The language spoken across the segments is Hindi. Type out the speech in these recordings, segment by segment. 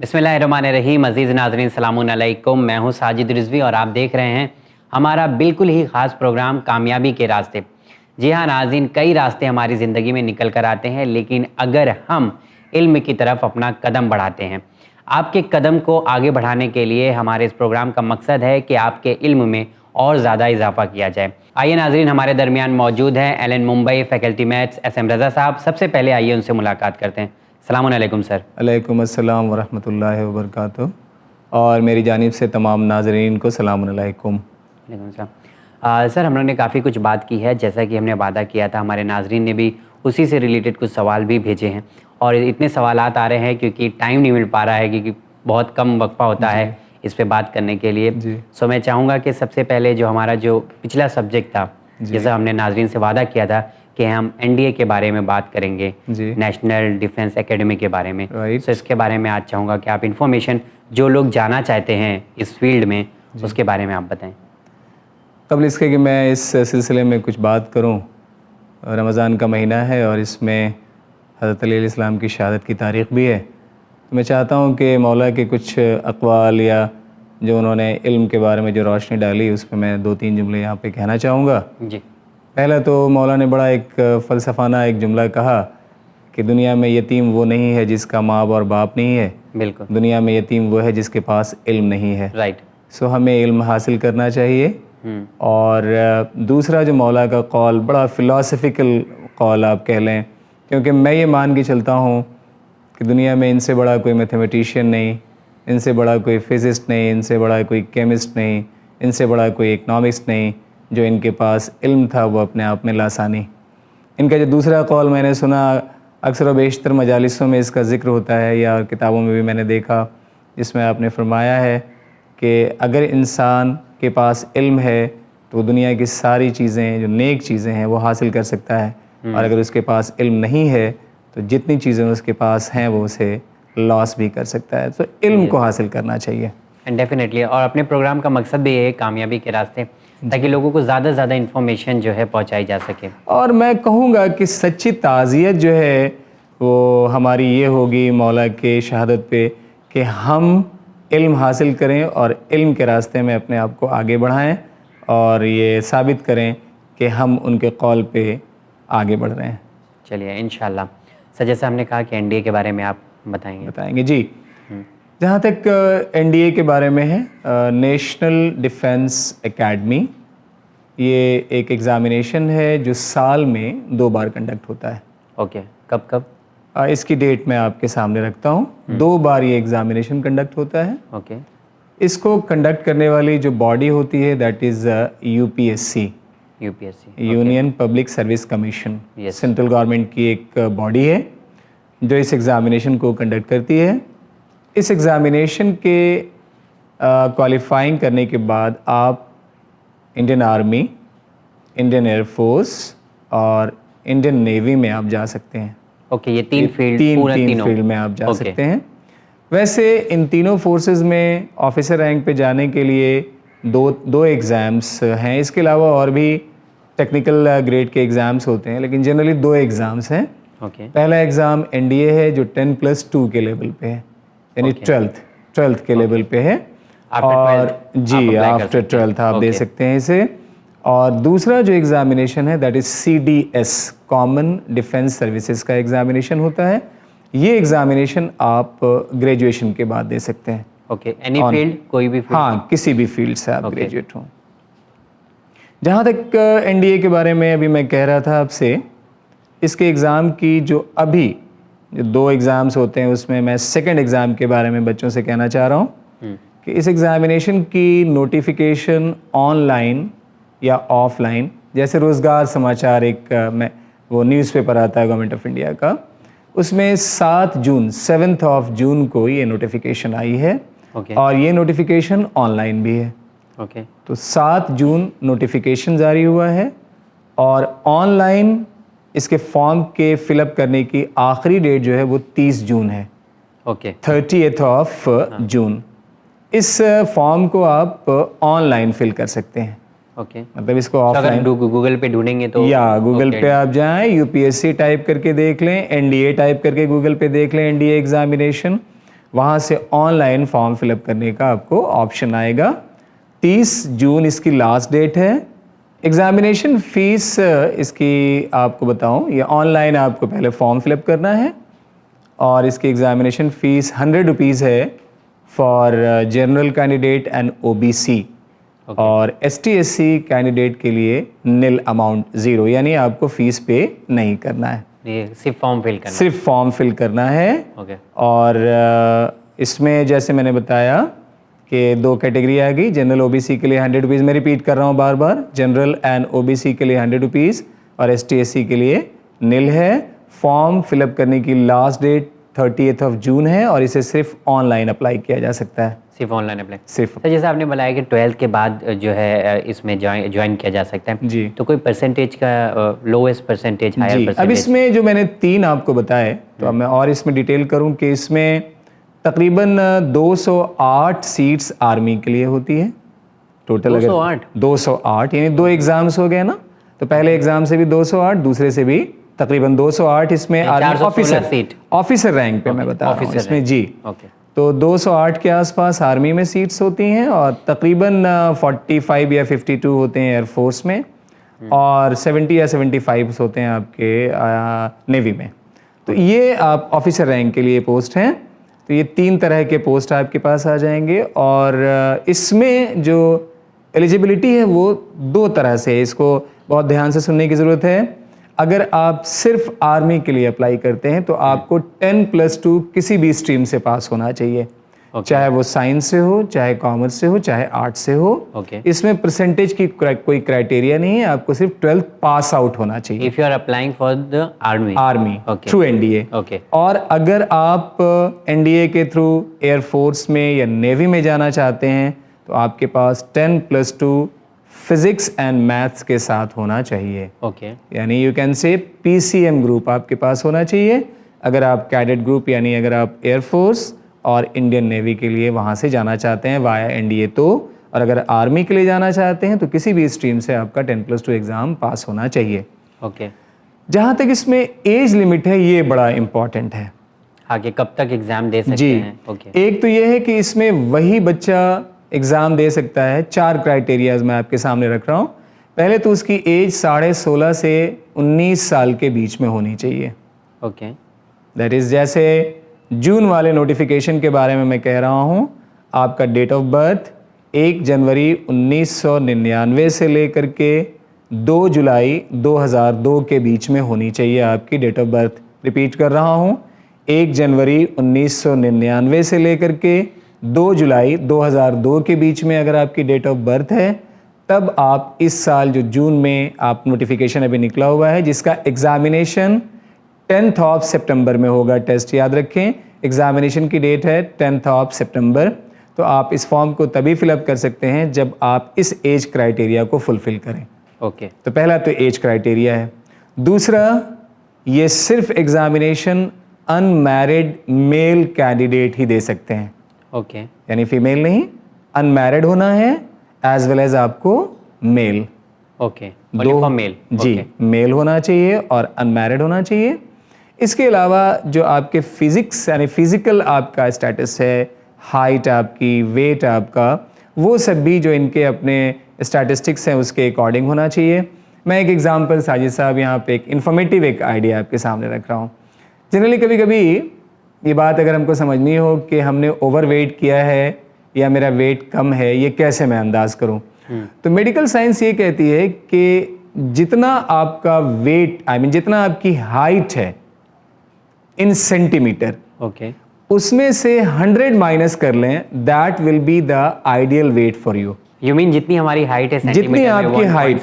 बिस्मिल्लाहिर्रहमानिर्रहीम। अज़ीज़ नाज़रीन सलामुन अलैकुम। मैं हूँ साजिद रिज़वी और आप देख रहे हैं हमारा बिल्कुल ही ख़ास प्रोग्राम कामयाबी के रास्ते। जी हाँ नाज़रीन, कई रास्ते हमारी ज़िंदगी में निकल कर आते हैं, लेकिन अगर हम इल्म की तरफ अपना कदम बढ़ाते हैं, आपके कदम को आगे बढ़ाने के लिए हमारे इस प्रोग्राम का मकसद है कि आपके इल्म में और ज़्यादा इजाफा किया जाए। आइए नाज़रीन, हमारे दरमियान मौजूद हैं Allen Mumbai faculty maths SM Raza sahab. सबसे पहले आइए उनसे मुलाकात करते हैं। अस्सलाम वालेकुम सर। अलैकुम अस्सलाम वरहमतुल्लाहि वबरकातुहू। और मेरी जानिब से तमाम नाज़रीन को सलाम अलैकुम। वालेकुम सलाम। सर, हम लोग ने काफ़ी कुछ बात की है, जैसा कि हमने वादा किया था। हमारे नाज़रीन ने भी उसी से रिलेटेड कुछ सवाल भी भेजे हैं और इतने सवालात आ रहे हैं क्योंकि टाइम नहीं मिल पा रहा है, क्योंकि बहुत कम वक्फा होता है इस पे बात करने के लिए। सो मैं चाहूँगा कि सबसे पहले जो हमारा जो पिछला सब्जेक्ट था, जैसा हमने नाज़रीन से वादा किया था कि हम NDA के बारे में बात करेंगे, नेशनल डिफेंस एकेडमी के बारे में। सो इसके बारे में आज चाहूँगा कि आप इन्फॉर्मेशन जो लोग जाना चाहते हैं इस फील्ड में, उसके बारे में आप बताएं। कबल इसके कि मैं इस सिलसिले में कुछ बात करूं, रमज़ान का महीना है और इसमें हज़रत अली अलैहिस्सलाम की शहादत की तारीख़ भी है, तो मैं चाहता हूं कि मौला के कुछ अक़वाल या जो उन्होंने इल्म के बारे में जो रोशनी डाली, उस पर मैं 2-3 जुमले यहाँ पे कहना चाहूँगा। जी। पहला तो मौला ने बड़ा एक फ़लसफ़ाना एक जुमला कहा कि दुनिया में यतीम वो नहीं है जिसका माँ और बाप नहीं है, बिल्कुल। दुनिया में यतीम वो है जिसके पास इल्म नहीं है। राइट। सो हमें इल्म हासिल करना चाहिए। और दूसरा जो मौला का कौल, बड़ा फ़िलासफ़िकल कौल आप कह लें, क्योंकि मैं ये मान के चलता हूँ कि दुनिया में इनसे बड़ा कोई मैथमेटिशियन नहीं, इनसे बड़ा कोई फिज़िस्ट नहीं, इनसे बड़ा कोई केमिस्ट नहीं, इनसे बड़ा कोई इकनॉमिस्ट नहीं, जो इनके पास इल्म था वो अपने आप में लासानी। इनका जो दूसरा कौल मैंने सुना, अक्सर व बेशतर मजालिसों में इसका ज़िक्र होता है या किताबों में भी मैंने देखा, जिसमें आपने फरमाया है कि अगर इंसान के पास इल्म है तो वो दुनिया की सारी चीज़ें, जो नेक चीज़ें हैं, वो हासिल कर सकता है, और अगर उसके पास इल्म नहीं है तो जितनी चीज़ें उसके पास हैं वो उसे लॉस भी कर सकता है। तो इल्म को हासिल करना चाहिए। डेफिनेटली। और अपने प्रोग्राम का मकसद भी ये है कामयाबी के रास्ते, ताकि लोगों को ज़्यादा से ज़्यादा इन्फॉर्मेशन जो है पहुंचाई जा सके। और मैं कहूँगा कि सच्ची ताज़ियत जो है वो हमारी ये होगी मौला के शहादत पे कि हम इल्म हासिल करें और इल्म के रास्ते में अपने आप को आगे बढ़ाएं और ये साबित करें कि हम उनके कौल पे आगे बढ़ रहे हैं। चलिए इंशाल्लाह। सर, जैसा हमने कहा कि NDA के बारे में आप बताएंगे जी। जहाँ तक NDA के बारे में है, नेशनल डिफेंस एकेडमी, ये एक एग्ज़ामिनेशन है जो साल में 2 बार कंडक्ट होता है। ओके। कब कब? इसकी डेट मैं आपके सामने रखता हूँ। 2 बार ये एग्ज़ामिनेशन कंडक्ट होता है। ओके। इसको कंडक्ट करने वाली जो बॉडी होती है that is UPSC, union public service commission. Central government की एक बॉडी है जो इस एग्ज़ामिनेशन को कंडक्ट करती है। इस एग्ज़ामिनेशन के क्वालिफाइंग करने के बाद आप इंडियन आर्मी, इंडियन एयरफोर्स और इंडियन नेवी में आप जा सकते हैं। ओके। ये तीन फील्ड में आप जा सकते हैं। वैसे इन तीनों फोर्सेस में ऑफिसर रैंक पे जाने के लिए दो एग्ज़ाम्स हैं। इसके अलावा और भी टेक्निकल ग्रेड के एग्ज़ाम्स होते हैं, लेकिन जनरली 2 एग्ज़ाम्स हैं। पहला एग्ज़ाम NDA है जो 10+2 के लेवल पे है, यानी 12th के लेवल पे है। और जी, आफ्टर 12th आप दे सकते हैं इसे। और दूसरा जो एग्ज़ामिनेशन है that is CDS, common defence services का एग्ज़ामिनेशन होता है। ये एग्ज़ामिनेशन आप ग्रेजुएशन के बाद दे सकते हैं। ओके। एनी फील्ड, कोई भी फील्ड? हाँ, किसी भी फील्ड से आप ग्रेजुएट हों। जहाँ तक NDA के बारे में अभी मैं कह रहा था आपसे, इसके एग्ज़ाम की जो 2 एग्ज़ाम्स होते हैं, उसमें मैं सेकंड एग्ज़ाम के बारे में बच्चों से कहना चाह रहा हूँ कि इस एग्ज़ामिनेशन की नोटिफिकेशन ऑनलाइन या ऑफलाइन, जैसे रोज़गार समाचार एक वो न्यूज़पेपर आता है गवर्नमेंट ऑफ इंडिया का, उसमें 7th ऑफ जून को ये नोटिफिकेशन आई है। और ये नोटिफिकेशन ऑनलाइन भी है। तो 7 जून नोटिफिकेशन जारी हुआ है और ऑनलाइन इसके फॉर्म के फिलअप करने की आखिरी डेट जो है वो 30 जून है। 30th of June. इस फॉर्म को आप ऑनलाइन फिल कर सकते हैं। मतलब इसको ऑफलाइन गूगल पे ढूंढेंगे तो, या गूगल पे आप जाएं, UPSC टाइप करके देख लें, NDA टाइप करके गूगल पे देख लें, NDA एग्ज़ामिनेशन, वहाँ से ऑनलाइन फॉर्म फिलअप करने का आपको ऑप्शन आएगा। 30 जून इसकी लास्ट डेट है। एग्ज़ामिनेशन फ़ीस इसकी आपको बताऊं, ये ऑनलाइन आपको पहले फॉर्म फिलअप करना है और इसकी एग्ज़ामिनेशन फ़ीस 100 रुपीज़ है for general candidate and OBC और ST/SC कैंडिडेट के लिए नील अमाउंट, ज़ीरो, यानी आपको फ़ीस पे नहीं करना है, ये सिर्फ फॉर्म फिल करना सिर्फ फॉर्म फिल करना है। ओके। और इसमें जैसे मैंने बताया कि 2 कैटेगरी आ गई, जनरल OBC के लिए 100 रुपीज़, मैं रिपीट कर रहा हूँ बार बार, जनरल एंड OBC के लिए 100 रुपीज़ और ST/SC के लिए नील है। फॉर्म फिलअप करने की लास्ट डेट 30 जून है और इसे सिर्फ ऑनलाइन अप्लाई किया जा सकता है, सिर्फ ऑनलाइन अप्लाई सिर्फ। तो जैसे आपने बताया कि 12th के बाद जो है इसमें ज्वाइन किया जा सकता है जी। तो कोई परसेंटेज का लोएस्ट परसेंटेज, हायर जी, अब परसेंटेज? इसमें जो मैंने 3 आपको बताए, तो अब मैं और इसमें डिटेल करूं कि इसमें तकरीबन 208 सीट्स आर्मी के लिए होती है टोटल। 208? 208 यानी 2 एग्जाम्स हो गए ना, तो पहले एग्जाम से भी 208, दूसरे से भी तकरीबन 208। इसमें आर्मी 416 सीट, ऑफिसर रैंक पे मैं बता रहा हूँ इसमें। जी, ओके। तो 208 के आसपास आर्मी में सीट्स होती हैं और तकरीबन 45 या 52 होते हैं एयरफोर्स में और 70 या 75 होते हैं आपके नेवी में। तो ये आप ऑफिसर रैंक के लिए पोस्ट हैं। तो ये 3 तरह के पोस्ट आपके पास आ जाएंगे और इसमें जो एलिजिबिलिटी है वो 2 तरह से है, इसको बहुत ध्यान से सुनने की ज़रूरत है। अगर आप सिर्फ आर्मी के लिए अप्लाई करते हैं तो आपको 10+2 किसी भी स्ट्रीम से पास होना चाहिए, चाहे वो साइंस से हो, चाहे कॉमर्स से हो, चाहे आर्ट्स से हो। इसमें परसेंटेज की कोई क्राइटेरिया नहीं है, आपको सिर्फ 12th पास आउट होना चाहिए if you are applying for the army through NDA। और अगर आप NDA के थ्रू एयरफोर्स में या नेवी में जाना चाहते हैं तो आपके पास 10+2 फिजिक्स एंड मैथ्स के साथ होना चाहिए। यानी you can say PCM group आपके पास होना चाहिए अगर आप कैडेट ग्रुप, यानी अगर आप एयरफोर्स और इंडियन नेवी के लिए वहाँ से जाना चाहते हैं वाया NDA तो, और अगर आर्मी के लिए जाना चाहते हैं तो किसी भी स्ट्रीम से आपका 10+2 एग्ज़ाम पास होना चाहिए। जहाँ तक इसमें एज लिमिट है ये बड़ा इम्पॉर्टेंट है, आगे कब तक एग्ज़ाम दे सकते जी हैं? एक तो ये है कि इसमें वही बच्चा एग्ज़ाम दे सकता है। 4 क्राइटेरियाज मैं आपके सामने रख रहा हूँ। पहले तो उसकी एज 16.5 से 19 साल के बीच में होनी चाहिए। दैट इज़ जैसे जून वाले नोटिफिकेशन के बारे में मैं कह रहा हूँ, आपका डेट ऑफ बर्थ 1 जनवरी 1999 से लेकर के 2 जुलाई 2002 के बीच में होनी चाहिए आपकी डेट ऑफ बर्थ। रिपीट कर रहा हूँ, 1 जनवरी 1999 से लेकर के 2 जुलाई 2002 के बीच में अगर आपकी डेट ऑफ बर्थ है, तब आप इस साल जो जून में आप नोटिफिकेशन अभी निकला हुआ है जिसका एग्ज़ामिनेशन 10 सितंबर में होगा, टेस्ट याद रखें, एग्ज़ामिनेशन की डेट है 10 सितंबर। तो आप इस फॉर्म को तभी फिलअप कर सकते हैं जब आप इस एज क्राइटेरिया को फुलफ़िल करें। तो पहला तो एज क्राइटेरिया है। दूसरा, ये सिर्फ एग्ज़ामिनेशन अनमैरिड मेल कैंडिडेट ही दे सकते हैं। यानी फीमेल नहीं, अनमैरिड होना है एज वेल एज आपको मेल। दो मेल, जी मेल होना चाहिए और अनमैरिड होना चाहिए। इसके अलावा जो आपके फिजिक्स यानी फिजिकल आपका स्टेटस है, हाइट आपकी, वेट आपका, वो सब भी जो इनके अपने स्टैटिस्टिक्स हैं उसके अकॉर्डिंग होना चाहिए। मैं एक एग्जांपल साजिद साहब यहाँ पे एक इन्फॉर्मेटिव एक आइडिया आपके सामने रख रहा हूँ। जनरली कभी कभी ये बात अगर हमको समझनी हो कि हमने ओवरवेट किया है या मेरा वेट कम है, ये कैसे मैं अंदाज़ करूँ, तो मेडिकल साइंस ये कहती है कि जितना आपका वेट जितना आपकी हाइट है इन सेंटीमीटर, उसमें से 100 माइनस कर लें, that will be the ideal weight for you. You mean जितनी हमारी हाइट है, जितनी आपकी हाइट,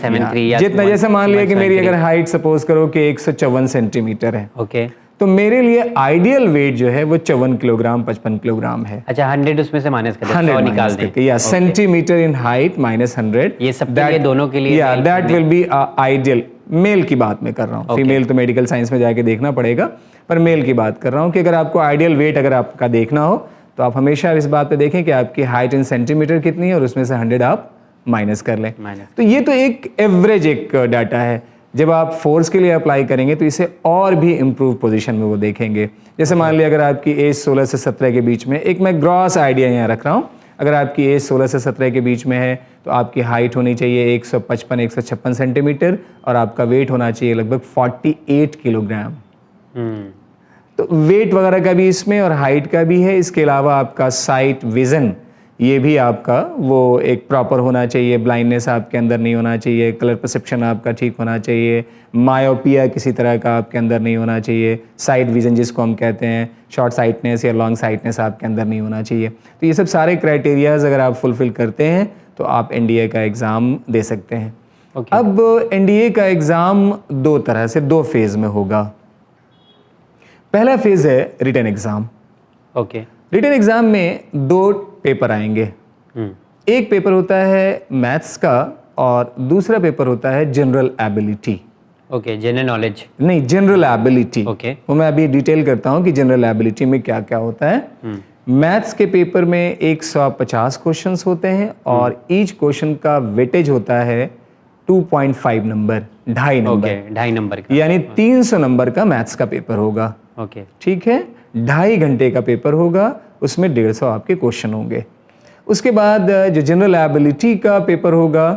जितना, जैसे मान लिया कि मेरी अगर हाइट सपोज करो कि 154 सेंटीमीटर है, तो मेरे लिए आइडियल वेट जो है वो 54 किलोग्राम 55 किलोग्राम है। अच्छा, 100 उसमें से माइनस कर 100 निकाल दें, या सेंटीमीटर इन हाइट माइनस 100, ये सब के लिए, दोनों के लिए, या that will be ideal. Male की बात मैं कर रहा हूँ, फीमेल तो मेडिकल साइंस में जाके देखना पड़ेगा, पर मेल की बात कर रहा हूँ कि अगर आपको आइडियल वेट अगर आपका देखना हो तो आप हमेशा इस बात पे देखें कि आपकी हाइट इन सेंटीमीटर कितनी है और उसमें से 100 आप माइनस कर लें। तो ये तो एक एवरेज एक डाटा है। जब आप फोर्स के लिए अप्लाई करेंगे तो इसे और भी इम्प्रूव पोजीशन में वो देखेंगे। जैसे मान लिया अगर आपकी एज 16 से 17 के बीच में, एक मैं ग्रॉस आइडिया यहाँ रख रहा हूँ, अगर आपकी एज 16 से 17 के बीच में है तो आपकी हाइट होनी चाहिए 155-156 सेंटीमीटर और आपका वेट होना चाहिए लगभग 48 किलोग्राम। तो वेट वगैरह का भी इसमें और हाइट का भी है। इसके अलावा आपका साइट विज़न ये भी आपका वो एक प्रॉपर होना चाहिए, ब्लाइंडनेस आपके अंदर नहीं होना चाहिए, कलर परसेप्शन आपका ठीक होना चाहिए, मायोपिया किसी तरह का आपके अंदर नहीं होना चाहिए, साइट विज़न जिसको हम कहते हैं, शॉर्ट साइटनेस या लॉन्ग साइटनेस आपके अंदर नहीं होना चाहिए। तो ये सब सारे क्राइटेरियाज अगर आप फुलफ़िल करते हैं तो आप एनडीए का एग्ज़ाम दे सकते हैं। अब एनडीए का एग्ज़ाम दो तरह से, दो फेज़ में होगा। पहला फेज़ है रिटन एग्ज़ाम। रिटन एग्ज़ाम में दो पेपर आएंगे। एक पेपर होता है मैथ्स का और दूसरा पेपर होता है जनरल एबिलिटी। जनरल नॉलेज नहीं, जनरल एबिलिटी। वो मैं अभी डिटेल करता हूँ कि जनरल एबिलिटी में क्या क्या होता है। मैथ्स के पेपर में 150 क्वेश्चंस होते हैं और ईच क्वेश्चन का वेटेज होता है 2.5 नंबर, 2.5 नंबर, 2.5 नंबर का, यानी 300 नंबर का मैथ्स का पेपर होगा। ठीक है, 2.5 घंटे का पेपर होगा, उसमें 150 आपके क्वेश्चन होंगे। उसके बाद जो जनरल एबिलिटी का पेपर होगा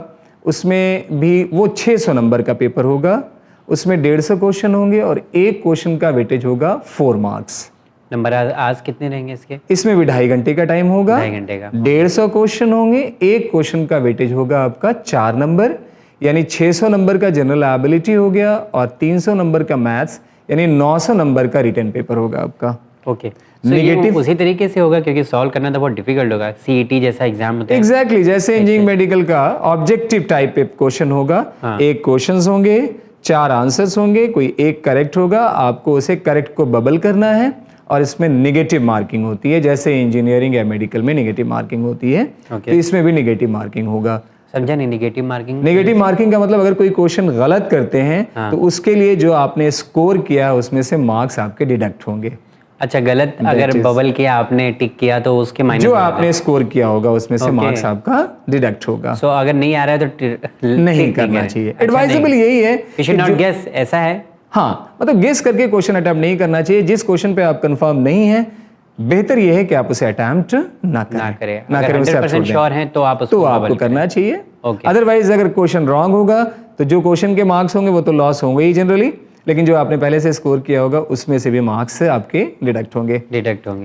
उसमें भी वो 600 नंबर का पेपर होगा, उसमें 150 क्वेश्चन होंगे और एक क्वेश्चन का वेटेज होगा 4 मार्क्स। नंबर आज कितने रहेंगे इसके? इसमें भी 2.5 घंटे का टाइम होगा, 2.5 घंटे का, 150 क्वेश्चन होंगे, एक क्वेश्चन का वेटेज होगा आपका 4 नंबर, यानी 600 नंबर का जनरल एबिलिटी हो गया और 300 नंबर का मैथ्स यानी 900 नंबर का रिटन पेपर होगा आपका। नेगेटिव उसी तरीके से होगा क्योंकि सॉल्व करना तो बहुत डिफिकल्ट होगा, सीईटी जैसा एग्जाम होता है। एग्जैक्टली जैसे इंजीनियरिंग मेडिकल का ऑब्जेक्टिव टाइप पे क्वेश्चन होगा। एक क्वेश्चंस होंगे, 4 आंसर्स होंगे, कोई एक करेक्ट होगा, आपको उसे करेक्ट को बबल करना है और इसमें नेगेटिव मार्किंग होती है, जैसे इंजीनियरिंग या मेडिकल में नेगेटिव मार्किंग होती है। तो इसमें भी नेगेटिव मार्किंग होगा। समझा नहीं, नेगेटिव मार्किंग? नेगेटिव मार्किंग का मतलब अगर कोई क्वेश्चन गलत करते हैं तो उसके लिए जो आपने स्कोर किया उसमें से मार्क्स आपके डिडक्ट होंगे। अच्छा, गलत अगर बबल किया आपने, टिक किया तो उसके माइनस, जो आपने स्कोर किया होगा उसमें से मार्क्स आपका डिडक्ट होगा। सो अगर नहीं आ रहा है तो नहीं करना चाहिए। एडवाइजेबल यही है, यू शुड नॉट गेस, ऐसा है। हाँ, मतलब गेस करके क्वेश्चन अटेम्प्ट नहीं करना चाहिए। जिस क्वेश्चन पे आप कंफर्म नहीं है, बेहतर यह है कि आप उसे अटेम्प्ट ना करें। अगर 100% श्योर हैं तो आपको करना चाहिए। अदरवाइज अगर क्वेश्चन रॉन्ग होगा तो जो क्वेश्चन के मार्क्स होंगे वो तो लॉस होंगे ही जनरली, लेकिन जो आपने पहले से स्कोर किया होगा उसमें से भी मार्क्स आपके डिडक्ट होंगे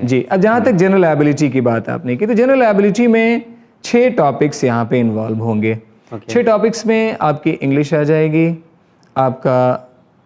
जी। अब जहाँ तक जनरल एबिलिटी की बात आपने की, तो जनरल एबिलिटी में 6 टॉपिक्स यहाँ पे इन्वॉल्व होंगे। 6 टॉपिक्स में आपकी इंग्लिश आ जाएगी, आपका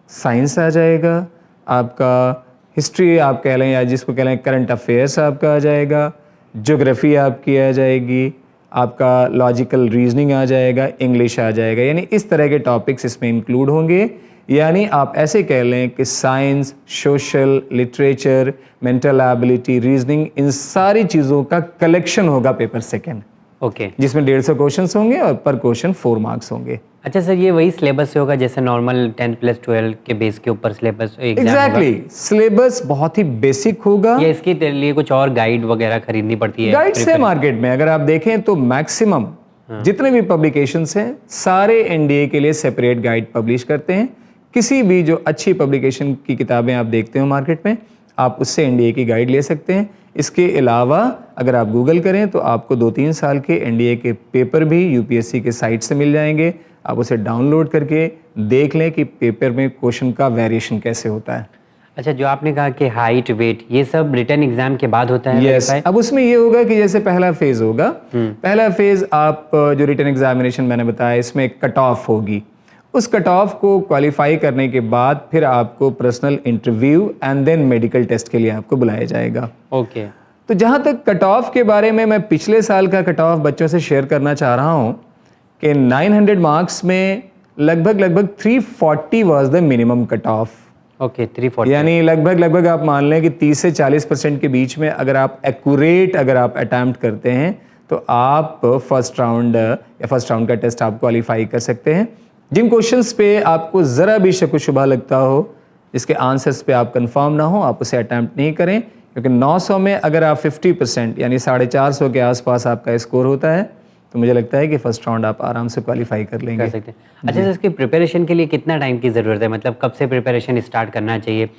साइंस आ जाएगा, आपका हिस्ट्री आप कह लें या जिसको कह लें करंट अफेयर्स आपका आ जाएगा, ज्योग्राफी आपकी आ जाएगी, आपका लॉजिकल रीजनिंग आ जाएगा, इंग्लिश आ जाएगा। यानी इस तरह के टॉपिक्स इसमें इंक्लूड होंगे। यानी आप ऐसे कह लें कि science, social, literature, mental ability, reasoning, इन सारी चीज़ों का कलेक्शन होगा पेपर सेकेंड। जिसमें 150 क्वेश्चंस होंगे और पर क्वेश्चन 4 मार्क्स होंगे। अच्छा सर, ये वही सिलेबस से होगा जैसे नॉर्मल 10+12 के बेस के ऊपर सिलेबस एग्जाम? एग्जैक्टली, सिलेबस बहुत ही बेसिक होगा। या इसके लिए कुछ और गाइड वगैरह खरीदनी पड़ती है? गाइड्स है मार्केट में, अगर आप देखें तो मैक्सिमम जितने भी पब्लिकेशंस हैं सारे एनडीए के लिए सेपरेट गाइड पब्लिश करते हैं। किसी भी जो अच्छी पब्लिकेशन की किताबें आप देखते हो मार्केट में, आप उससे एनडीए की गाइड ले सकते हैं। इसके अलावा अगर आप गूगल करें तो आपको 2-3 साल के एनडीए के पेपर भी यूपीएससी के साइट से मिल जाएंगे। आप उसे डाउनलोड करके देख लें कि पेपर में क्वेश्चन का वेरिएशन कैसे होता है। अच्छा, जो आपने कहा कि हाइट, वेट, ये सब रिटन एग्जाम के बाद होता है? यस, अब उसमें ये होगा कि जैसे पहला फेज होगा, पहला फेज आप जो रिटन एग्जामिनेशन मैंने बताया इसमें कट ऑफ होगी। उस कट ऑफ को क्वालिफाई करने के बाद फिर आपको personal interview and then medical test के लिए आपको बुलाया जाएगा। तो जहाँ तक कट ऑफ के बारे में मैं पिछले साल का कट ऑफ बच्चों से शेयर करना चाह रहा हूँ कि 900 मार्क्स में लगभग 340 was the minimum cut off. 340, यानी लगभग आप मान लें कि 30 से 40% के बीच में अगर आप एक्यूरेट अटैम्प्ट करते हैं तो आप फर्स्ट राउंड का टेस्ट आप क्वालिफाई कर सकते हैं। जिन क्वेश्चंस पे आपको ज़रा भी शक शुबा लगता हो, जिसके आंसर्स पे आप कंफर्म ना हो, आप उसे अटैम्प्ट नहीं करें, क्योंकि 900 में अगर आप 50% यानी 450 के आसपास आपका स्कोर होता है तो मुझे लगता है कि फर्स्ट राउंड आप आराम से क्वालिफाई कर लेंगे। कर सकते हैं। अच्छा सर, इसकी प्रिपरेशन के लिए कितना टाइम की ज़रूरत है, मतलब कब से प्रिपरेशन स्टार्ट करना चाहिए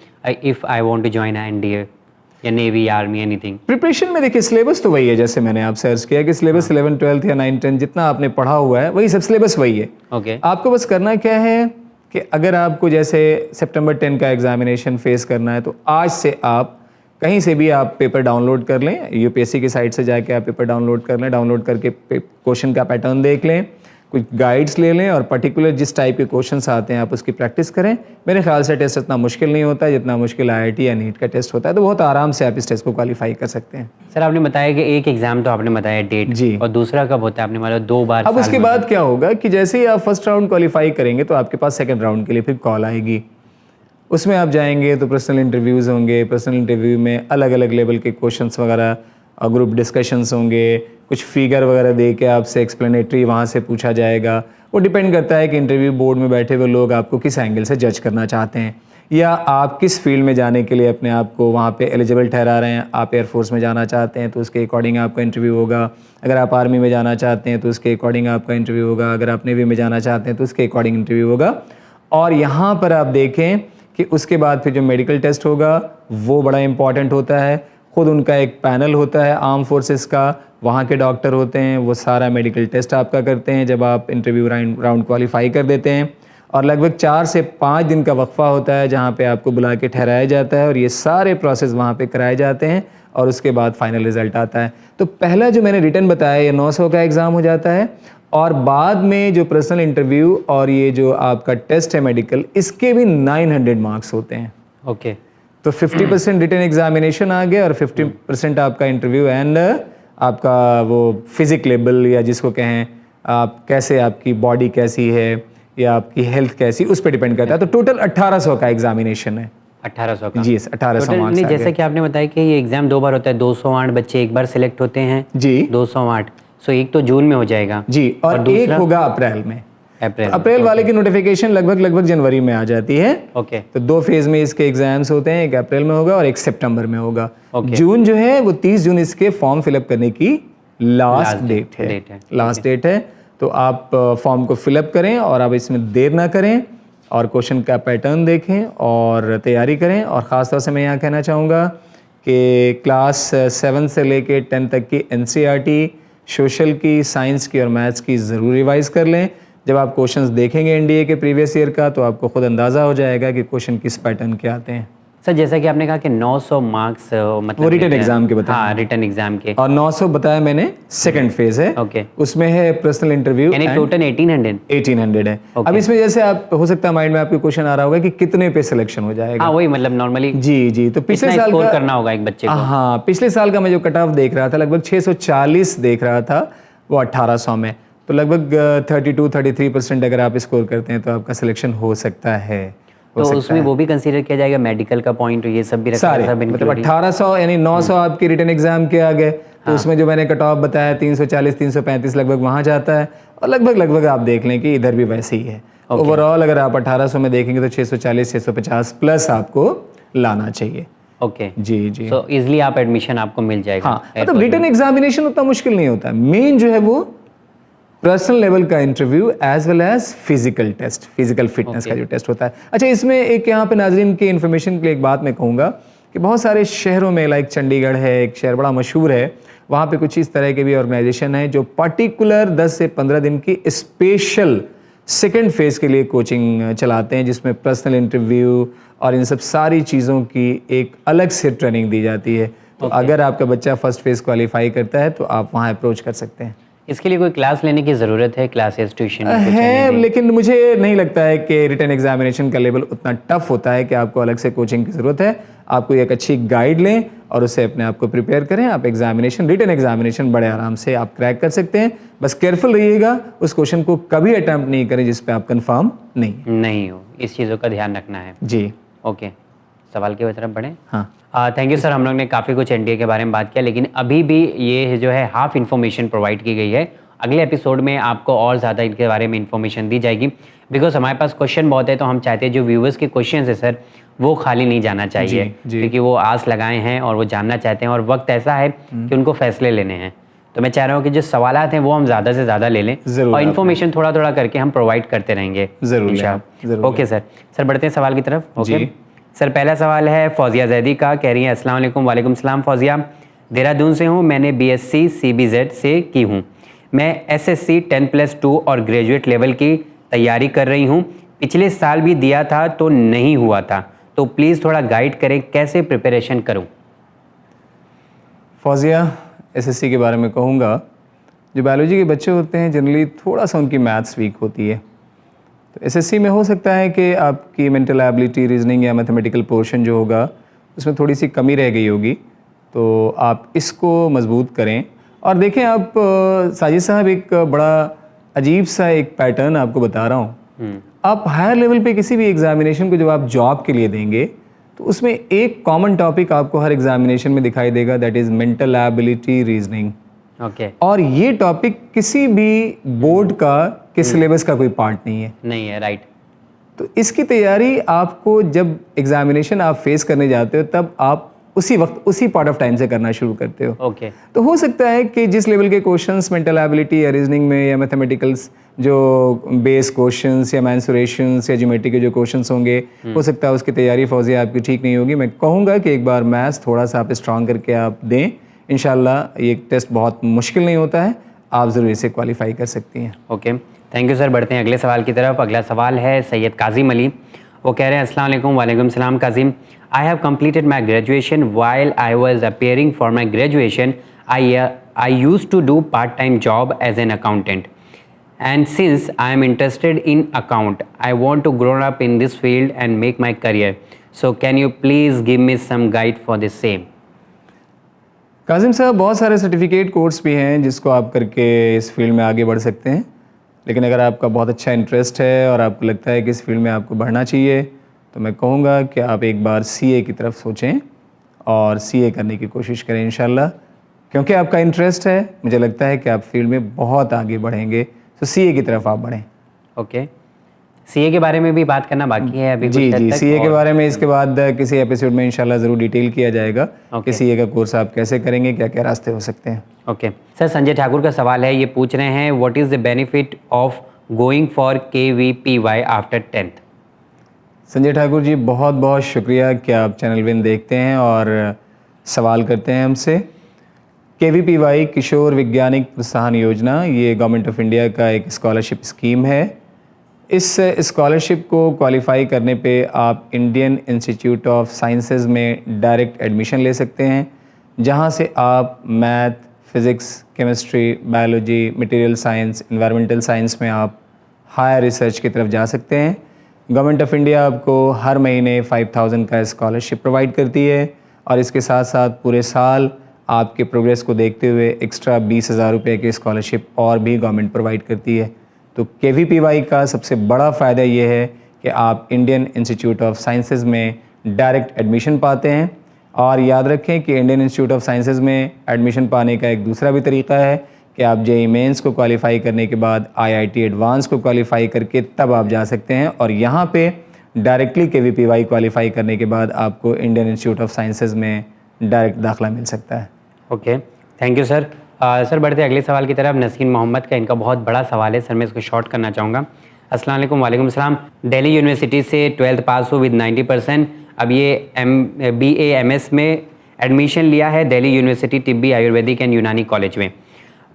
if I want to join NDA या नेवी आर्मी एनीथिंग? प्रिपरेशन में देखिए सिलेबस तो वही है, जैसे मैंने आपसे अर्ज किया कि सिलेबस 11 12 या 9 10 जितना आपने पढ़ा हुआ है वही सब सिलेबस वही है। ओके। आपको बस करना क्या है कि अगर आपको जैसे सितंबर 10 का एग्जामिनेशन फेस करना है तो आज से आप कहीं से भी आप पेपर डाउनलोड कर लें, यूपीएससी की साइट से जाके आप पेपर डाउनलोड कर लें, डाउनलोड करके क्वेश्चन का पैटर्न देख लें, कुछ गाइड्स ले लें और पर्टिकुलर जिस टाइप के क्वेश्चंस आते हैं आप उसकी प्रैक्टिस करें। मेरे ख्याल से टेस्ट इतना मुश्किल नहीं होता है जितना मुश्किल आईआईटी या नीट का टेस्ट होता है, तो बहुत आराम से आप इस टेस्ट को क्वालिफाई कर सकते हैं। सर आपने बताया कि एक एग्जाम तो आपने बताया डेट जी। और दूसरा कब होता है, आपने मतलब 2 बार अब साल उसके में बाद क्या होगा कि जैसे ही आप फर्स्ट राउंड क्वालिफाई करेंगे तो आपके पास सेकंड राउंड के लिए फिर कॉल आएगी। उसमें आप जाएंगे तो पर्सनल इंटरव्यूज़ होंगे, पर्सनल इंटरव्यू में अलग अलग लेवल के क्वेश्चंस वगैरह और ग्रुप डिस्कशंस होंगे, कुछ फिगर वगैरह दे के आपसे एक्सप्लेनेटरी वहाँ से पूछा जाएगा। वो डिपेंड करता है कि इंटरव्यू बोर्ड में बैठे हुए लोग आपको किस एंगल से जज करना चाहते हैं या आप किस फील्ड में जाने के लिए अपने आप को वहाँ पे एलिजिबल ठहरा रहे हैं। आप एयरफोर्स में जाना चाहते हैं तो उसके अकॉर्डिंग आपका इंटरव्यू होगा, अगर आप आर्मी में जाना चाहते हैं तो उसके अकॉर्डिंग आपका इंटरव्यू होगा, अगर आप नेवी में जाना चाहते हैं तो उसके अकॉर्डिंग इंटरव्यू होगा। और यहाँ पर आप देखें कि उसके बाद फिर जो मेडिकल टेस्ट होगा वो बड़ा इंपॉर्टेंट होता है। खुद उनका एक पैनल होता है आर्म फोर्सेस का, वहाँ के डॉक्टर होते हैं, वो सारा मेडिकल टेस्ट आपका करते हैं जब आप इंटरव्यू राउंड क्वालिफाई कर देते हैं। और लगभग 4 से 5 दिन का वक्फा होता है जहाँ पे आपको बुला के ठहराया जाता है और ये सारे प्रोसेस वहाँ पे कराए जाते हैं और उसके बाद फाइनल रिजल्ट आता है। तो पहला जो मैंने रिटर्न बताया ये 900 का एग्ज़ाम हो जाता है और बाद में जो पर्सनल इंटरव्यू और ये जो आपका टेस्ट है मेडिकल, इसके भी 900 मार्क्स होते हैं। ओके। तो 50% रिटन एग्जामिनेशन आ गया और 50% आपका इंटरव्यू एंड आपका वो फिजिक लेवल या जिसको कहें आप कैसे आपकी बॉडी कैसी है या आपकी हेल्थ कैसी, उस पर डिपेंड करता है। तो टोटल 1800 का एग्जामिनेशन है। 1800 का? जी 1800 मार्क्स। नहीं, जैसे कि आपने बताया कि ये एग्जाम 2 बार होता है, 208 बच्चे एक बार सिलेक्ट होते हैं। जी 208। सो एक तो जून में हो जाएगा जी और एक होगा अप्रैल में। अप्रैल वाले की नोटिफिकेशन लगभग जनवरी में आ जाती है। ओके। तो 2 फेज में इसके एग्जाम्स होते हैं, एक अप्रैल में होगा और एक सितंबर में होगा। जून जो है वो 30 जून इसके फॉर्म फिलअप करने की लास्ट डेट है। लास्ट डेट है। तो आप फॉर्म को फिलअप करें और आप इसमें देर ना करें और क्वेश्चन का पैटर्न देखें और तैयारी करें। और ख़ास तौर से मैं यहाँ कहना चाहूँगा कि क्लास 7 से लेके 10 तक की एनसीईआरटी, सोशल की, साइंस की और मैथ्स की ज़रूर रिवाइज़ कर लें। जब आप क्वेश्चंस देखेंगे एनडीए के प्रीवियस ईयर का तो आपको खुद अंदाज़ा हो जाएगा कि क्वेश्चन किस पैटर्न के आते हैं। सर जैसा कि आपने कहा कि 900 मार्क्स मतलब वो रिटन एग्जाम के बताया। हाँ, रिटन एग्जाम के। और 900 बताया मैंने सेकंड फेज है। ओके। उसमें है पर्सनल इंटरव्यू, यानी टोटल 1800 है। अब इसमें जैसे आप हो सकता है माइंड में आपके क्वेश्चन आ रहा होगा कि कितने पे सिलेक्शन हो जाएगा। हाँ वही मतलब नॉर्मली जी तो पिछले साल स्कोर का करना होगा एक बच्चे को। हाँ पिछले साल का मैं जो कट ऑफ देख रहा था लगभग 640 देख रहा था, वो 1800 में। तो लगभग 32-33% अगर आप स्कोर करते हैं तो आपका सिलेक्शन हो सकता है। तो उसमें वो भी कंसीडर किया जाएगा, मेडिकल का पॉइंट ये सब भी रखा सारे मतलब 1800 यानी 900 आपके रिटन एग्जाम के आ गए। तो उसमें जो मैंने कट ऑफ बताया 340-335 लगभग वहाँ जाता है और लगभग आप देख लें कि इधर भी वैसे ही है। ओवरऑल अगर आप 1800 में देखेंगे तो 640-650 प्लस आपको लाना चाहिए। ओके जी सो इजीली आप एडमिशन आपको मिल जाएगा। हाँ मतलब रिटन एग्जामिनेशन उतना मुश्किल नहीं होता। मेन जो है वो पर्सनल लेवल का interview as well as physical test, physical fitness का जो टेस्ट होता है। अच्छा इसमें एक यहाँ पे नाजरीन के इन्फॉर्मेशन के लिए एक बात मैं कहूँगा कि बहुत सारे शहरों में लाइक चंडीगढ़ है, एक शहर बड़ा मशहूर है, वहाँ पे कुछ इस तरह के भी ऑर्गेनाइजेशन है जो पर्टिकुलर 10 से 15 दिन की स्पेशल सेकेंड फेज के लिए कोचिंग चलाते हैं जिसमें पर्सनल इंटरव्यू और इन सब सारी चीज़ों की एक अलग से ट्रेनिंग दी जाती है। तो अगर आपका बच्चा फर्स्ट फेज क्वालिफाई करता है तो आप वहाँ अप्रोच कर सकते हैं। इसके लिए कोई क्लास लेने की ज़रूरत है, क्लासेस, ट्यूशन है? लेकिन मुझे नहीं लगता है कि रिटन एग्जामिनेशन का लेवल उतना टफ होता है कि आपको अलग से कोचिंग की ज़रूरत है। आपको एक अच्छी गाइड लें और उससे अपने आप को प्रिपेयर करें। आप रिटन एग्जामिनेशन बड़े आराम से आप क्रैक कर सकते हैं। बस केयरफुल रहिएगा, उस क्वेश्चन को कभी अटैम्प्ट नहीं करें जिस पे आप कंफर्म नहीं हो। इस चीज़ों का ध्यान रखना है। जी ओके, सवाल की तरफ बढ़ें। हाँ थैंक यू सर, हम लोग ने काफ़ी कुछ एनडीए के बारे में बात किया, लेकिन अभी भी ये जो है हाफ इन्फॉर्मेशन प्रोवाइड की गई है। अगले एपिसोड में आपको और ज़्यादा इनके बारे में इन्फॉर्मेशन दी जाएगी, बिकॉज हमारे पास क्वेश्चन बहुत है तो हम चाहते हैं जो व्यूवर्स के क्वेश्चन है सर वो खाली नहीं जाना चाहिए, क्योंकि वो आस लगाए हैं और वो जानना चाहते हैं और वक्त ऐसा है कि उनको फैसले लेने हैं। तो मैं चाह रहा हूँ कि जो सवालात हैं वो हम ज़्यादा से ज़्यादा ले लें ज़रूर और आप इन्फॉर्मेशन थोड़ा थोड़ा करके हम प्रोवाइड करते रहेंगे ज़रूर लें आप, इंशाल्लाह। ज़रूर ओके सर। सर बढ़ते हैं सवाल की तरफ। ओके जी। सर, पहला सवाल है फौजिया जैदी का, कह रही हैं अस्सलाम वालेकुम। वालेकुम सलाम फौजिया, देहरादून से हूँ, मैंने बीएससी सीबीजेड से की हूँ। मैं एसएससी 10+2 और ग्रेजुएट लेवल की तैयारी कर रही हूँ। पिछले साल भी दिया था तो नहीं हुआ था, तो प्लीज़ थोड़ा गाइड करें कैसे प्रिपरेशन करूँ। फौजिया, एसएससी के बारे में कहूँगा, जो बायोलॉजी के बच्चे होते हैं जनरली थोड़ा सा उनकी मैथ्स वीक होती है। तो एसएससी में हो सकता है कि आपकी मेंटल एबिलिटी, रीजनिंग या मैथमेटिकल पोर्शन जो होगा उसमें थोड़ी सी कमी रह गई होगी, तो आप इसको मजबूत करें। और देखें आप साजिद साहब, एक बड़ा अजीब सा एक पैटर्न आपको बता रहा हूँ। आप हायर लेवल पे किसी भी एग्जामिनेशन को जब आप जॉब के लिए देंगे तो उसमें एक कॉमन टॉपिक आपको हर एग्जामिनेशन में दिखाई देगा, that is mental ability, reasoning. Okay. और ये टॉपिक किसी भी बोर्ड का के सिलेबस का कोई पार्ट नहीं है। नहीं है, राइट। तो इसकी तैयारी आपको जब एग्जामिनेशन आप फेस करने जाते हो तब आप उसी वक्त उसी पार्ट ऑफ टाइम से करना शुरू करते हो। ओके। तो हो सकता है कि जिस लेवल के क्वेश्चंस मेंटल एबिलिटी या रीजनिंग में या मैथमेटिकल्स जो बेस क्वेश्चंस या मैंसुरेशंस या ज्योमेट्री के जो क्वेश्चंस होंगे, हो सकता है उसकी तैयारी फौजिया आपकी ठीक नहीं होगी। मैं कहूँगा कि एक बार मैथ्स थोड़ा सा आप स्ट्रॉन्ग करके आप दें, इंशाल्लाह ये टेस्ट बहुत मुश्किल नहीं होता है, आप ज़रूर इसे क्वालिफाई कर सकती हैं। Okay, thank you sir. बढ़ते हैं अगले सवाल की तरफ। अगला सवाल है सैयद काजिम अली, वो कह रहे हैं अस्सलाम वालेकुम। वालेकुम सलाम Kazim, I have completed my graduation. While I was appearing for my graduation, I used to do part-time job as an accountant. And since I am interested in account, I want to grow up in this field and make my career. So can you please give me some guide for the same? Kazim साहब, बहुत सारे सर्टिफिकेट कोर्स भी हैं जिसको आप करके इस फील्ड में आगे बढ़ सकते हैं, लेकिन अगर आपका बहुत अच्छा इंटरेस्ट है और आपको लगता है कि इस फील्ड में आपको बढ़ना चाहिए तो मैं कहूँगा कि आप एक बार सीए की तरफ सोचें और सीए करने की कोशिश करें इंशाल्लाह। क्योंकि आपका इंटरेस्ट है, मुझे लगता है कि आप फील्ड में बहुत आगे बढ़ेंगे, तो सीए की तरफ आप बढ़ें। ओके, सीए के बारे में भी बात करना बाकी है अभी जी कुछ जी, हद तक। सीए के बारे में इसके बाद किसी एपिसोड में इंशाल्लाह ज़रूर डिटेल किया जाएगा कि सीए का कोर्स आप कैसे करेंगे, क्या क्या रास्ते हो सकते हैं। ओके सर, संजय ठाकुर का सवाल है, ये पूछ रहे हैं what is the benefit of going for KVPY after 10th। Sanjay Thakur ji, बहुत बहुत शुक्रिया कि आप चैनल विन देखते हैं और सवाल करते हैं हमसे। KVPY किशोर वैज्ञानिक प्रोत्साहन योजना, ये गवर्नमेंट ऑफ इंडिया का एक स्कॉलरशिप स्कीम है। इस स्कॉलरशिप को क्वालिफाई करने पे आप इंडियन इंस्टीट्यूट ऑफ साइंसेज में डायरेक्ट एडमिशन ले सकते हैं, जहां से आप math, physics, chemistry, biology, material science, environmental science में आप हायर रिसर्च की तरफ जा सकते हैं। गवर्नमेंट ऑफ इंडिया आपको हर महीने 5000 का स्कॉलरशिप प्रोवाइड करती है और इसके साथ साथ पूरे साल आपके प्रोग्रेस को देखते हुए एक्स्ट्रा 20,000 रुपये की स्कॉलरशिप और भी गवर्नमेंट प्रोवाइड करती है। तो KVPY का सबसे बड़ा फ़ायदा ये है कि आप इंडियन इंस्टीट्यूट ऑफ साइंसेज में डायरेक्ट एडमिशन पाते हैं। और याद रखें कि इंडियन इंस्टीट्यूट ऑफ साइंसेज में एडमिशन पाने का एक दूसरा भी तरीका है कि आप JEE मेंस को क्वालिफाई करने के बाद IIT एडवांस को क्वालिफाई करके तब आप जा सकते हैं, और यहाँ पे डायरेक्टली KVPY क्वालिफाई करने के बाद आपको इंडियन इंस्टीट्यूट ऑफ साइंसेज में डायरेक्ट दाखिला मिल सकता है। Okay, thank you sir. Sir बढ़ते अगले सवाल की तरफ। नसीन मोहम्मद का, इनका बहुत बड़ा सवाल है सर, मैं इसको शॉर्ट करना चाहूँगा। अस्सलाम वालेकुम। वालेकुम सलाम, दिल्ली यूनिवर्सिटी से 12th पास हूँ विद 90%। अब ये BA MS में एडमिशन लिया है दिल्ली यूनिवर्सिटी तिब्बी आयुर्वेदिक एंड यूनानी कॉलेज में,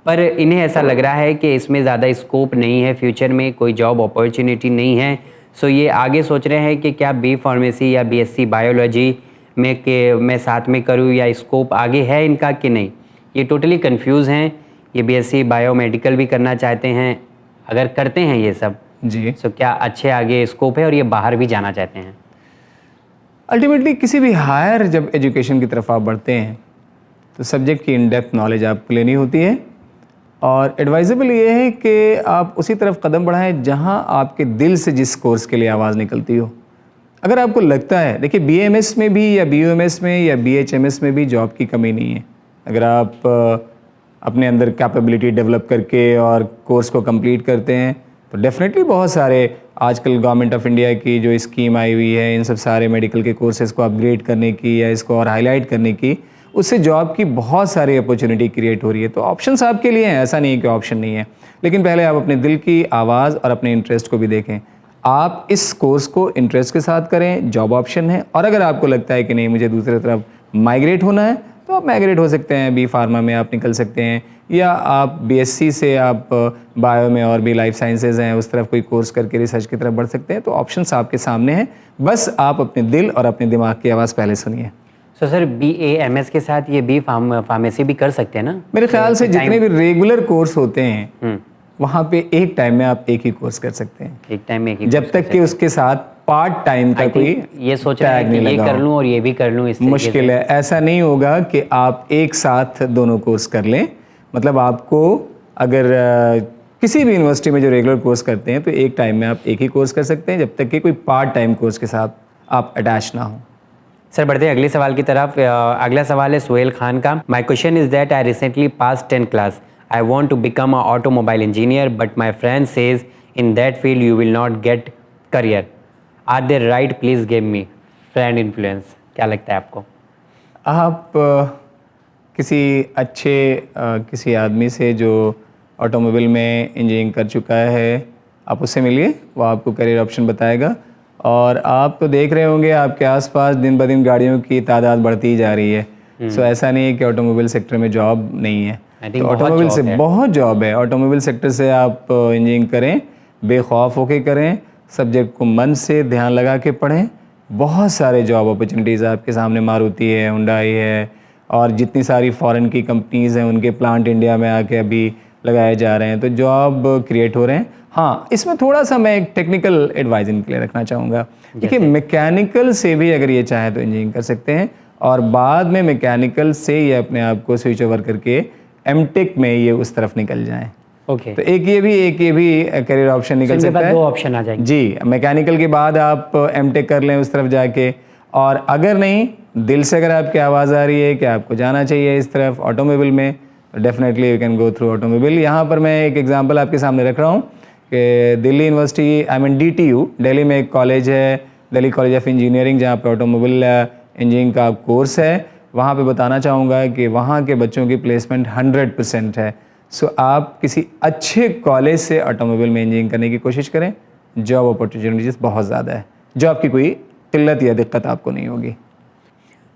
पर इन्हें ऐसा लग रहा है कि इसमें ज़्यादा स्कोप नहीं है, फ्यूचर में कोई जॉब अपॉर्चुनिटी नहीं है। सो ये आगे सोच रहे हैं कि क्या B फार्मेसी या BSc बायोलॉजी मैं साथ में करूँ, या स्कोप आगे है इनका कि नहीं। ये टोटली कंफ्यूज हैं। ये BSc बायोमेडिकल भी करना चाहते हैं, अगर करते हैं ये सब जी, सो क्या अच्छे आगे स्कोप है, और ये बाहर भी जाना चाहते हैं। अल्टीमेटली किसी भी हायर जब एजुकेशन की तरफ आप बढ़ते हैं तो सब्जेक्ट की इन डेप्थ नॉलेज आपको लेनी होती है, और एडवाइजेबल ये है कि आप उसी तरफ कदम बढ़ाएं जहां आपके दिल से जिस कोर्स के लिए आवाज़ निकलती हो। अगर आपको लगता है, देखिए BAMS में भी या BUMS में या BHMS में भी जॉब की कमी नहीं है। अगर आप अपने अंदर कैपेबिलिटी डेवलप करके और कोर्स को कंप्लीट करते हैं तो डेफिनेटली बहुत सारे आजकल गवर्नमेंट ऑफ इंडिया की जो स्कीम आई हुई है, इन सब सारे मेडिकल के कोर्सेज़ को अपग्रेड करने की या इसको और हाईलाइट करने की, उससे जॉब की बहुत सारी अपॉर्चुनिटी क्रिएट हो रही है। तो ऑप्शंस आपके लिए हैं, ऐसा नहीं है कि ऑप्शन नहीं है, लेकिन पहले आप अपने दिल की आवाज़ और अपने इंटरेस्ट को भी देखें। आप इस कोर्स को इंटरेस्ट के साथ करें, जॉब ऑप्शन है, और अगर आपको लगता है कि नहीं मुझे दूसरी तरफ माइग्रेट होना है तो आप माइग्रेट हो सकते हैं, बी फार्मा में आप निकल सकते हैं, या आप बीएससी से आप बायो में और भी लाइफ साइंसेज हैं उस तरफ कोई कोर्स करके रिसर्च की तरफ बढ़ सकते हैं। तो ऑप्शंस आपके सामने हैं, बस आप अपने दिल और अपने दिमाग की आवाज़ पहले सुनिए। सो सर BA MS के साथ ये बी फार्मेसी भी कर सकते हैं ना? मेरे ख्याल से जितने भी रेगुलर कोर्स होते हैं वहाँ पे एक टाइम में आप एक ही कोर्स कर सकते हैं, एक टाइम में एक ही जब तक कि उसके साथ पार्ट टाइम का कोई ये सोच रहा है कि ये कर लूँ और ये भी कर लूँ, इससे मुश्किल है। ऐसा नहीं होगा कि आप एक साथ दोनों कोर्स कर लें। मतलब आपको अगर किसी भी यूनिवर्सिटी में जो रेगुलर कोर्स करते हैं तो एक टाइम में आप एक ही कोर्स कर सकते हैं, जब तक कि कोई पार्ट टाइम कोर्स के साथ आप अटैच ना हो। सर बढ़ते हैं अगले सवाल की तरफ। अगला सवाल है सुहेल खान का। My question is that I recently pass 10th class. I want to become a automobile engineer but my friend says in that field you will not get career. Are they right? Please give me friend influence. क्या लगता है आपको? आप किसी अच्छे किसी आदमी से जो ऑटोमोबाइल में इंजीनियरिंग कर चुका है, आप उससे मिलिए, वो आपको करियर ऑप्शन बताएगा। और आप तो देख रहे होंगे आपके आसपास दिन ब दिन गाड़ियों की तादाद बढ़ती ही जा रही है। सो ऐसा नहीं है कि ऑटोमोबाइल सेक्टर में जॉब नहीं है, तो ऑटोमोबाइल से बहुत जॉब है। ऑटोमोबाइल सेक्टर से आप इंजीनियरिंग करें, बेखौफ होके करें, सब्जेक्ट को मन से ध्यान लगा के पढ़ें। बहुत सारे जॉब अपॉर्चुनिटीज़ आपके सामने, मारुति है, हुंडई है, और जितनी सारी फॉरेन की कंपनीज़ हैं उनके प्लांट इंडिया में आके अभी लगाए जा रहे हैं, तो जॉब क्रिएट हो रहे हैं। हाँ, इसमें थोड़ा सा मैं एक टेक्निकल एडवाइस इनके लिए रखना चाहूँगा। देखिए, मैकेनिकल से भी अगर ये चाहे तो इंजीनियरिंग कर सकते हैं, और बाद में मैकेनिकल से ये अपने आप को स्विच ओवर करके एमटेक में ये उस तरफ निकल जाएं। ओके, तो एक ये भी करियर ऑप्शन निकल सकता है। दो ऑप्शन आ जाएंगे जी, मैकेनिकल के बाद आप एमटेक कर लें उस तरफ जाके, और अगर नहीं, दिल से अगर आपकी आवाज़ आ रही है कि आपको जाना चाहिए इस तरफ ऑटोमोबाइल में, तो definitely you can go through automobile. यहाँ पर मैं एक एग्जांपल आपके सामने रख रहा हूँ कि Delhi university, I mean DTU, Delhi में एक कॉलेज है, दिल्ली कॉलेज ऑफ इंजीनियरिंग, जहाँ पे ऑटोमोबाइल इंजीनियरिंग का कोर्स है। वहाँ पे बताना चाहूँगा कि वहाँ के बच्चों की प्लेसमेंट 100% है। सो आप किसी अच्छे कॉलेज से ऑटोमोबाइल में इंजीनियरिंग करने की कोशिश करें, जॉब अपॉर्चुनिटीज़ बहुत ज़्यादा है, जॉब की कोई किल्लत या दिक्कत आपको नहीं होगी।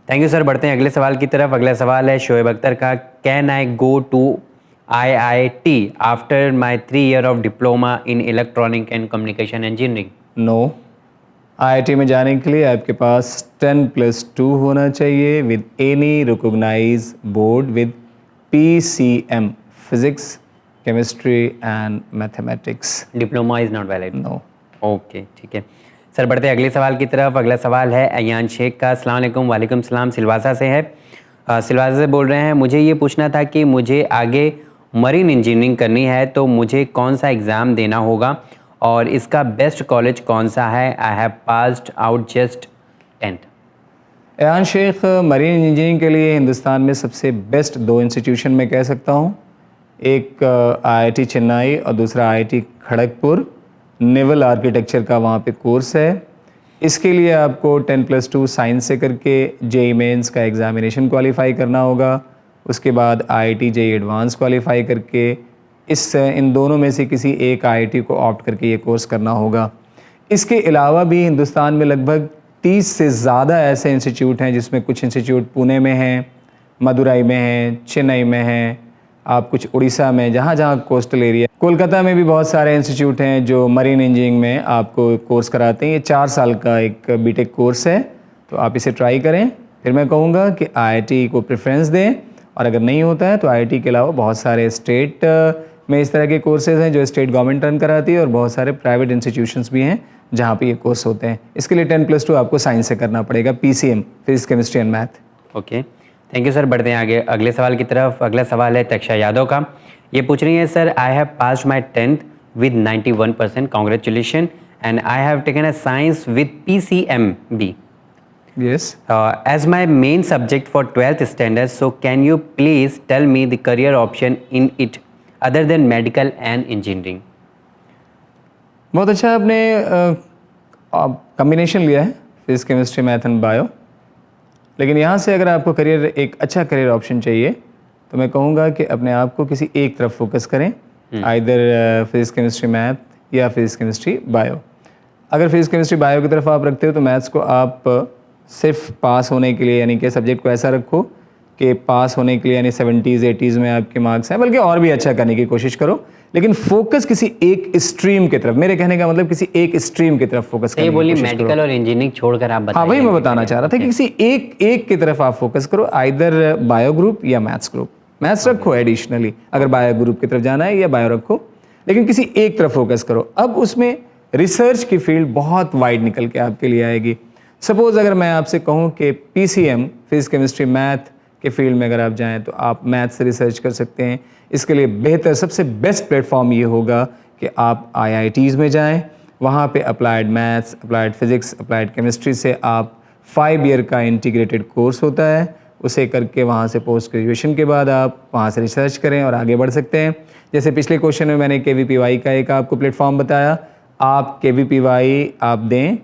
Thank you sir. बढ़ते हैं अगले सवाल की तरफ। अगला सवाल है शोएब अख्तर का। Can I go to IIT after my 3 year of diploma in electronic and communication engineering? No, IIT में जाने के लिए आपके पास 10+2 होना चाहिए with any recognise board with PCM, physics, chemistry and mathematics. Diploma is not valid? No. Okay, ठीक है सर। बढ़ते हैं अगले सवाल की तरफ। अगला सवाल है अयान शेख का। अस्सलाम वालेकुम। वालेकुम सलाम। सिलवासा से है। सिलवासा से बोल रहे हैं। मुझे ये पूछना था कि मुझे आगे मरीन इंजीनियरिंग करनी है तो मुझे कौन सा एग्ज़ाम देना होगा और इसका बेस्ट कॉलेज कौन सा है? I have passed out just 10th। Ayaan Sheikh, marine engineering के लिए हिंदुस्तान में सबसे बेस्ट 2 इंस्टीट्यूशन में कह सकता हूँ। एक IIT चेन्नई और दूसरा IIT खड़गपुर। नेवल आर्किटेक्चर का वहाँ पे कोर्स है। इसके लिए आपको 10+2 साइंस से करके JEE मेंस का एग्ज़ामिनेशन क्वालिफाई करना होगा। उसके बाद IIT JEE एडवांस क्वालिफाई करके इन दोनों में से किसी एक IIT को ऑप्ट करके ये कोर्स करना होगा। इसके अलावा भी हिंदुस्तान में लगभग 30 से ज़्यादा ऐसे इंस्टीट्यूट हैं, जिसमें कुछ इंस्टीट्यूट पुणे में हैं, मदुरई में हैं, चेन्नई में हैं, आप कुछ उड़ीसा में, जहाँ जहाँ कोस्टल एरिया। कोलकाता में भी बहुत सारे इंस्टीट्यूट हैं जो मरीन इंजीनियरिंग में आपको कोर्स कराते हैं। ये 4 साल का एक बीटेक कोर्स है, तो आप इसे ट्राई करें। फिर मैं कहूँगा कि IIT को प्रेफरेंस दें, और अगर नहीं होता है तो IIT के अलावा बहुत सारे स्टेट में इस तरह के कोर्सेज़ हैं जो स्टेट गवर्नमेंट रन कराती है, और बहुत सारे प्राइवेट इंस्टीट्यूशंस भी हैं जहाँ पे ये कोर्स होते हैं। इसके लिए 10+2 आपको साइंस से करना पड़ेगा, PCM, physics, chemistry and math. Okay, thank you sir. बढ़ते हैं आगे अगले सवाल की तरफ। अगला सवाल है तक्षा यादव का। ये पूछ रही है, sir I have passed my 10th with 91%, congratulation, and I have taken a science with PCMB. Yes. As my main subject for 12th standard, so can you please tell me the career option in it other than medical and engineering? बहुत अच्छा, आपने कम्बिनेशन लिया है, physics, chemistry, math and bio. लेकिन यहाँ से अगर आपको करियर एक अच्छा करियर ऑप्शन चाहिए तो मैं कहूँगा कि अपने आप को किसी एक तरफ फोकस करें, आइदर फिजिक्स केमिस्ट्री मैथ या फिजिक्स केमिस्ट्री बायो। अगर फिजिक्स केमिस्ट्री बायो की तरफ आप रखते हो तो मैथ्स को आप सिर्फ पास होने के लिए, यानी कि सब्जेक्ट को ऐसा रखो कि पास होने के लिए यानी 70s 80s में आपके मार्क्स हैं, बल्कि और भी अच्छा करने की कोशिश करो, लेकिन फोकस किसी एक स्ट्रीम की तरफ, मेरे कहने का मतलब किसी एक स्ट्रीम की तरफ फोकस करने की कोशिश करो। मेडिकल और इंजीनियरिंग छोड़कर आप बताइए। हाँ, वही मैं बताना चाह रहा था कि किसी एक की तरफ आप फोकस करो, आइदर बायो ग्रुप या मैथ्स ग्रुप। मैथ्स रखो एडिशनली अगर बायो ग्रुप की तरफ जाना है, या बायो रखो, लेकिन किसी एक तरफ फोकस करो। अब उसमें रिसर्च की फील्ड बहुत वाइड निकल के आपके लिए आएगी। सपोज अगर मैं आपसे कहूँ कि PCM फिजिक्स केमिस्ट्री मैथ के फील्ड में अगर आप जाएं तो आप मैथ से रिसर्च कर सकते हैं। इसके लिए बेहतर, सबसे बेस्ट प्लेटफॉर्म ये होगा कि आप IITs में जाएं, वहाँ पे applied maths, applied physics, applied chemistry से आप 5 ईयर का इंटीग्रेटेड कोर्स होता है, उसे करके वहाँ से पोस्ट ग्रेजुएशन के बाद आप वहाँ से रिसर्च करें और आगे बढ़ सकते हैं। जैसे पिछले क्वेश्चन में मैंने KVPY का एक आपको प्लेटफॉर्म बताया, आप KVPY आप दें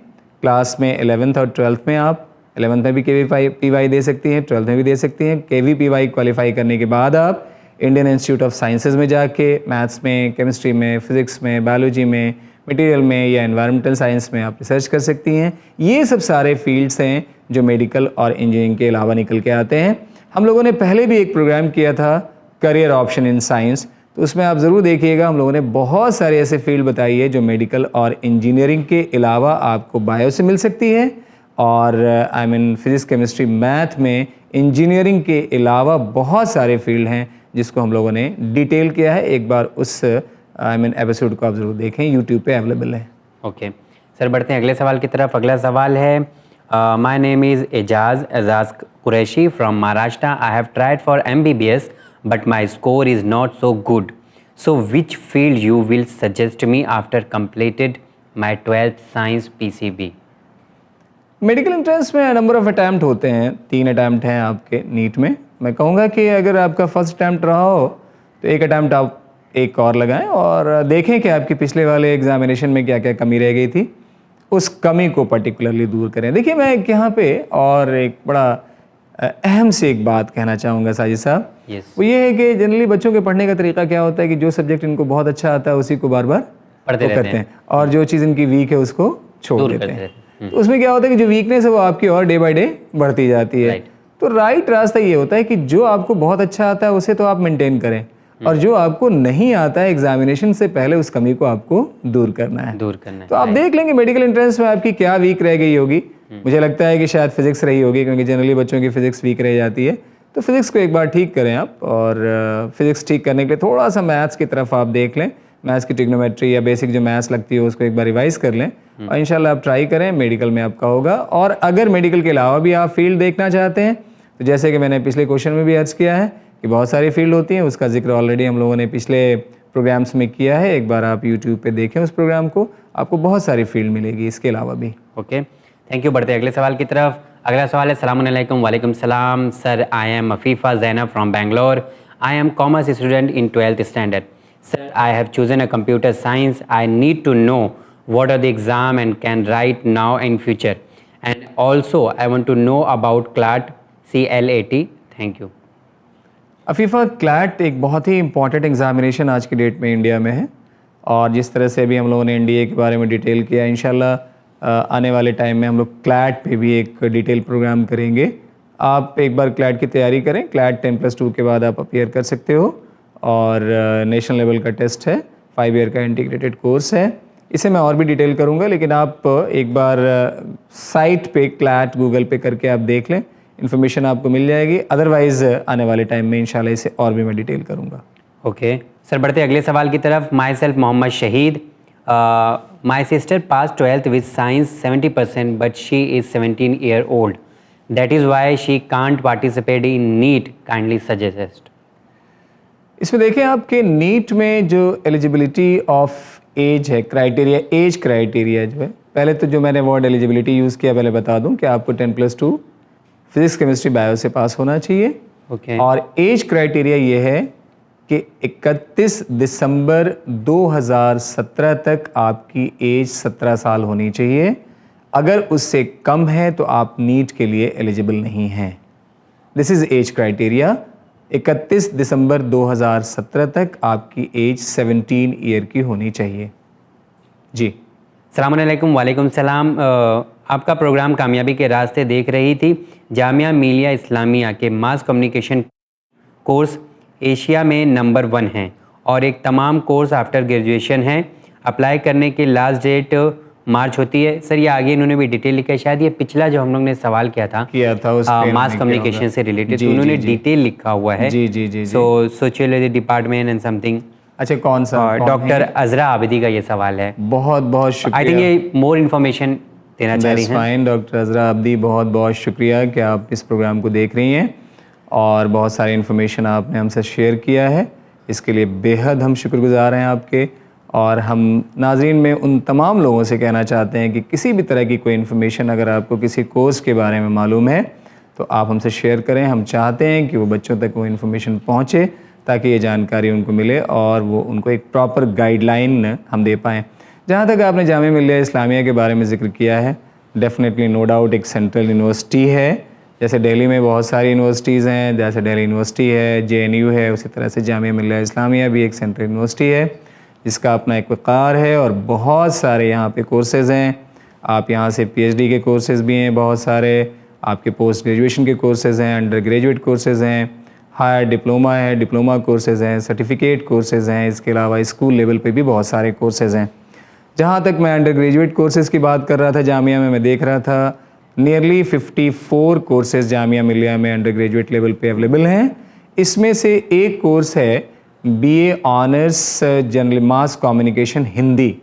क्लास में 11th और 12th में। आप 11th में भी KVPY दे सकती हैं, 12th में भी दे सकती हैं। KVPY क्वालिफाई करने के बाद आप इंडियन इंस्टीट्यूट ऑफ साइंसेज में जाके मैथ्स में, केमिस्ट्री में, फिजिक्स में, बायोलॉजी में, मटेरियल में या एनवायरमेंटल साइंस में आप रिसर्च कर सकती हैं। ये सब सारे फील्ड्स हैं जो मेडिकल और इंजीनियरिंग के अलावा निकल के आते हैं। हम लोगों ने पहले भी एक प्रोग्राम किया था करियर ऑप्शन इन साइंस, तो उसमें आप ज़रूर देखिएगा, हम लोगों ने बहुत सारे ऐसे फील्ड बताई है जो मेडिकल और इंजीनियरिंग के अलावा आपको बायो से मिल सकती है, और I mean physics chemistry math में इंजीनियरिंग के अलावा बहुत सारे फील्ड हैं जिसको हम लोगों ने डिटेल किया है। एक बार उस एपिसोड को आप ज़रूर देखें, यूट्यूब पे अवेलेबल है। ओके सर, बढ़ते हैं अगले सवाल की तरफ। अगला सवाल है, my name is Ejaz Qureshi from Maharashtra. I have tried for MBBS but my score is not so good. So which field you will suggest me after completed my 12th science PCB? Medical entrance में नंबर ऑफ अटैम्प्ट होते हैं, 3 अटैम्प्ट हैं आपके नीट में। मैं कहूँगा कि अगर आपका फर्स्ट अटैम्प्ट रहा हो तो एक अटैम्प्ट आप एक और लगाएं और देखें कि आपके पिछले वाले एग्जामिनेशन में क्या क्या कमी रह गई थी, उस कमी को पर्टिकुलरली दूर करें। देखिए, मैं यहाँ पे और एक बड़ा अहम से एक बात कहना चाहूँगा साजिद साहब। वो ये है कि जनरली बच्चों के पढ़ने का तरीका क्या होता है कि जो सब्जेक्ट इनको बहुत अच्छा आता है उसी को बार बार पढ़ते करते हैं, और जो चीज़ इनकी वीक है उसको छोड़ देते हैं। तो उसमें क्या होता है कि जो वीकनेस है वो आपकी और डे बाय डे बढ़ती जाती है। तो राइट रास्ता ये होता है कि जो आपको बहुत अच्छा आता है उसे तो आप मेंटेन करें, और जो आपको नहीं आता है एग्जामिनेशन से पहले उस कमी को आपको दूर करना है। तो आप देख लेंगे मेडिकल एंट्रेंस में आपकी क्या वीक रह गई होगी। मुझे लगता है कि शायद फिजिक्स रही होगी, क्योंकि जनरली बच्चों की फिजिक्स वीक रह जाती है। तो फिजिक्स को एक बार ठीक करें आप, और फिजिक्स ठीक करने के लिए थोड़ा सा मैथ्स की तरफ आप देख लें। मैथ्स की ट्रिग्नोमेट्री या बेसिक जो मैथ्स लगती है उसको एक बार रिवाइज कर लें, और इंशाल्लाह आप ट्राई करें, मेडिकल में आपका होगा। और अगर मेडिकल के अलावा भी आप फील्ड देखना चाहते हैं तो जैसे कि मैंने पिछले क्वेश्चन में भी अर्ज किया है कि बहुत सारी फील्ड होती हैं, उसका जिक्र ऑलरेडी हम लोगों ने पिछले प्रोग्राम्स में किया है। एक बार आप यूट्यूब पे देखें उस प्रोग्राम को, आपको बहुत सारी फील्ड मिलेगी इसके अलावा भी। Okay, thank you. बढ़ते अगले सवाल की तरफ। अगला सवाल है, अस्सलाम वालेकुम। वालेकुम सलाम sir, I am Afifa Zainab from Bangalore. I am commerce student in 12th standard. Sir, I have chosen a computer science. I need to know what are the exam and can write now in future, and also I want to know about CLAT CLAT. Thank you. Afifa, CLAT एक बहुत ही इंपॉर्टेंट एग्जामिनेशन आज की डेट में इंडिया में है, और जिस तरह से अभी हम लोगों ने NDA के बारे में डिटेल किया, इंशाल्लाह आने वाले टाइम में हम लोग क्लैट पे भी एक डिटेल प्रोग्राम करेंगे। आप एक बार क्लैट की तैयारी करें। क्लैट 10+2 के बाद आप अपीयर कर सकते हो, और नेशनल लेवल का टेस्ट है, 5 ईयर का इंटीग्रेटेड कोर्स है। इसे मैं और भी डिटेल करूंगा, लेकिन आप एक बार साइट पे क्लैट गूगल पे करके आप देख लें, इन्फॉर्मेशन आपको मिल जाएगी। अदरवाइज आने वाले टाइम में इंशाल्लाह इसे और भी मैं डिटेल करूंगा। ओके सर, बढ़ते अगले सवाल की तरफ। माई सेल्फ मोहम्मद शहीद। My sister pass 12th with science 70%, but she is 17 year old. That is why she can't participate in NEET. Kindly suggest. इसमें देखें, आपके नीट में जो एलिजिबिलिटी ऑफ एज है, क्राइटेरिया, एज क्राइटेरिया जो है, पहले तो जो मैंने वर्ड एलिजिबिलिटी यूज़ किया पहले बता दूं कि आपको 10+2 फिजिक्स केमिस्ट्री बायो से पास होना चाहिए। और एज क्राइटेरिया ये है कि 31 दिसंबर 2017 तक आपकी एज 17 साल होनी चाहिए। अगर उससे कम है तो आप नीट के लिए एलिजिबल नहीं हैं। This is age criteria. 31 दिसंबर 2017 तक आपकी एज 17 ईयर की होनी चाहिए। जी। अस्सलामुअलैकुम, वालेकुम सलाम। आपका प्रोग्राम कामयाबी के रास्ते देख रही थी। जामिया मिलिया इस्लामिया के मास कम्युनिकेशन कोर्स एशिया में नंबर 1 हैं और एक तमाम कोर्स आफ्टर ग्रेजुएशन है। अप्लाई करने की लास्ट डेट मार्च होती है। सर, ये आगे इन्होंने भी डिटेल लिखा है। शायद ये पिछला जो हम लोग ने सवाल किया था उस पे मास उन्होंने कम्युनिकेशन किया से रिलेटेड, जी, तो उन्होंने जी, जी। डिटेल लिखा हुआ है। जी, जी, जी, जी। सो सोशियोलॉजी डिपार्टमेंट एंड समथिंग। अच्छा, कौन सा? और डॉक्टर अजरा आबिदी का ये सवाल है। बहुत बहुत आई शुक्रिया। थिंक ये मोर इन्फॉर्मेशन देना चाह रही दैट्स हैं। फाइन डॉक्टर अजरा आबिदी, बहुत बहुत शुक्रिया कि आप इस प्रोग्राम को देख रही हैं और बहुत सारी इन्फॉर्मेशन आपने हमसे शेयर किया है। इसके लिए बेहद हम शुक्रगुजार हैं आपके। और हम नाज़रीन में उन तमाम लोगों से कहना चाहते हैं कि किसी भी तरह की कोई इन्फॉर्मेशन अगर आपको किसी कोर्स के बारे में मालूम है तो आप हमसे शेयर करें। हम चाहते हैं कि वो बच्चों तक वो इन्फॉर्मेशन पहुँचे ताकि ये जानकारी उनको मिले और वो उनको एक प्रॉपर गाइडलाइन हम दे पाएँ। जहाँ तक आपने जामिया मिलिया इस्लामिया के बारे में ज़िक्र किया है, डेफिनेटली नो डाउट एक सेंट्रल यूनिवर्सिटी है। जैसे दिल्ली में बहुत सारी यूनिवर्सिटीज़ हैं, जैसे दिल्ली यूनिवर्सिटी है, JNU है, उसी तरह से जामिया मिलिया इस्लामिया भी एक सेंट्रल यूनिवर्सिटी है जिसका अपना एक वक़ार है और बहुत सारे यहाँ पे कोर्सेज़ हैं। आप यहाँ से PhD के कोर्सेज़ भी हैं, बहुत सारे आपके पोस्ट ग्रेजुएशन के कोर्सेज़ हैं, अंडर ग्रेजुएट कोर्सेज़ हैं, हायर डिप्लोमा है, डिप्लोमा कोर्सेज़ हैं, सर्टिफिकेट कोर्सेज़ हैं। इसके अलावा स्कूल लेवल पे भी बहुत सारे कोर्सेज़ हैं। जहाँ तक मैं अंडर ग्रेजुएट कोर्सेज़ की बात कर रहा था, जामिया में मैं देख रहा था नियरली 54 कोर्सेज़ जामिया मिलिया में अंडर ग्रेजुएट लेवल पे अवेलेबल हैं। इसमें से एक कोर्स है BA honours general mass communication Hindi.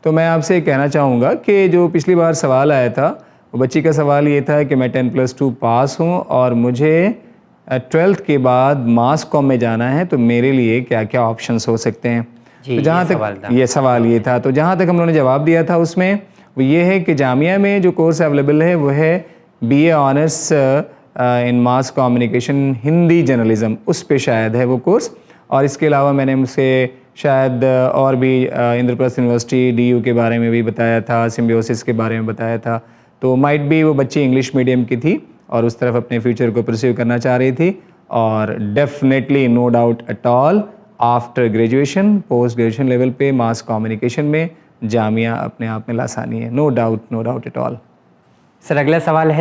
तो मैं आपसे कहना चाहूँगा कि जो पिछली बार सवाल आया था, वो बच्ची का सवाल ये था कि मैं 10+2 पास हूँ और मुझे 12th के बाद मास कॉम में जाना है, तो मेरे लिए क्या क्या ऑप्शंस हो सकते हैं। तो जहाँ तक ये सवाल ये था, तो जहाँ तक हम लोगों ने जवाब दिया था उसमें वो ये है कि जामिया में जो कोर्स अवेलेबल है वो है BA honours in mass communication Hindi journalism, उस पे शायद है वो कोर्स। और इसके अलावा मैंने उनसे शायद और भी इंद्रप्रस्थ यूनिवर्सिटी DU के बारे में भी बताया था, सिम्बियोसिस के बारे में बताया था। तो माइट भी वो बच्ची इंग्लिश मीडियम की थी और उस तरफ अपने फ्यूचर को परस्यू करना चाह रही थी। और definitely no doubt at all after graduation, post graduation level पे मास कम्युनिकेशन में जामिया अपने आप में लासानी है। No doubt at all. Sir, अगला सवाल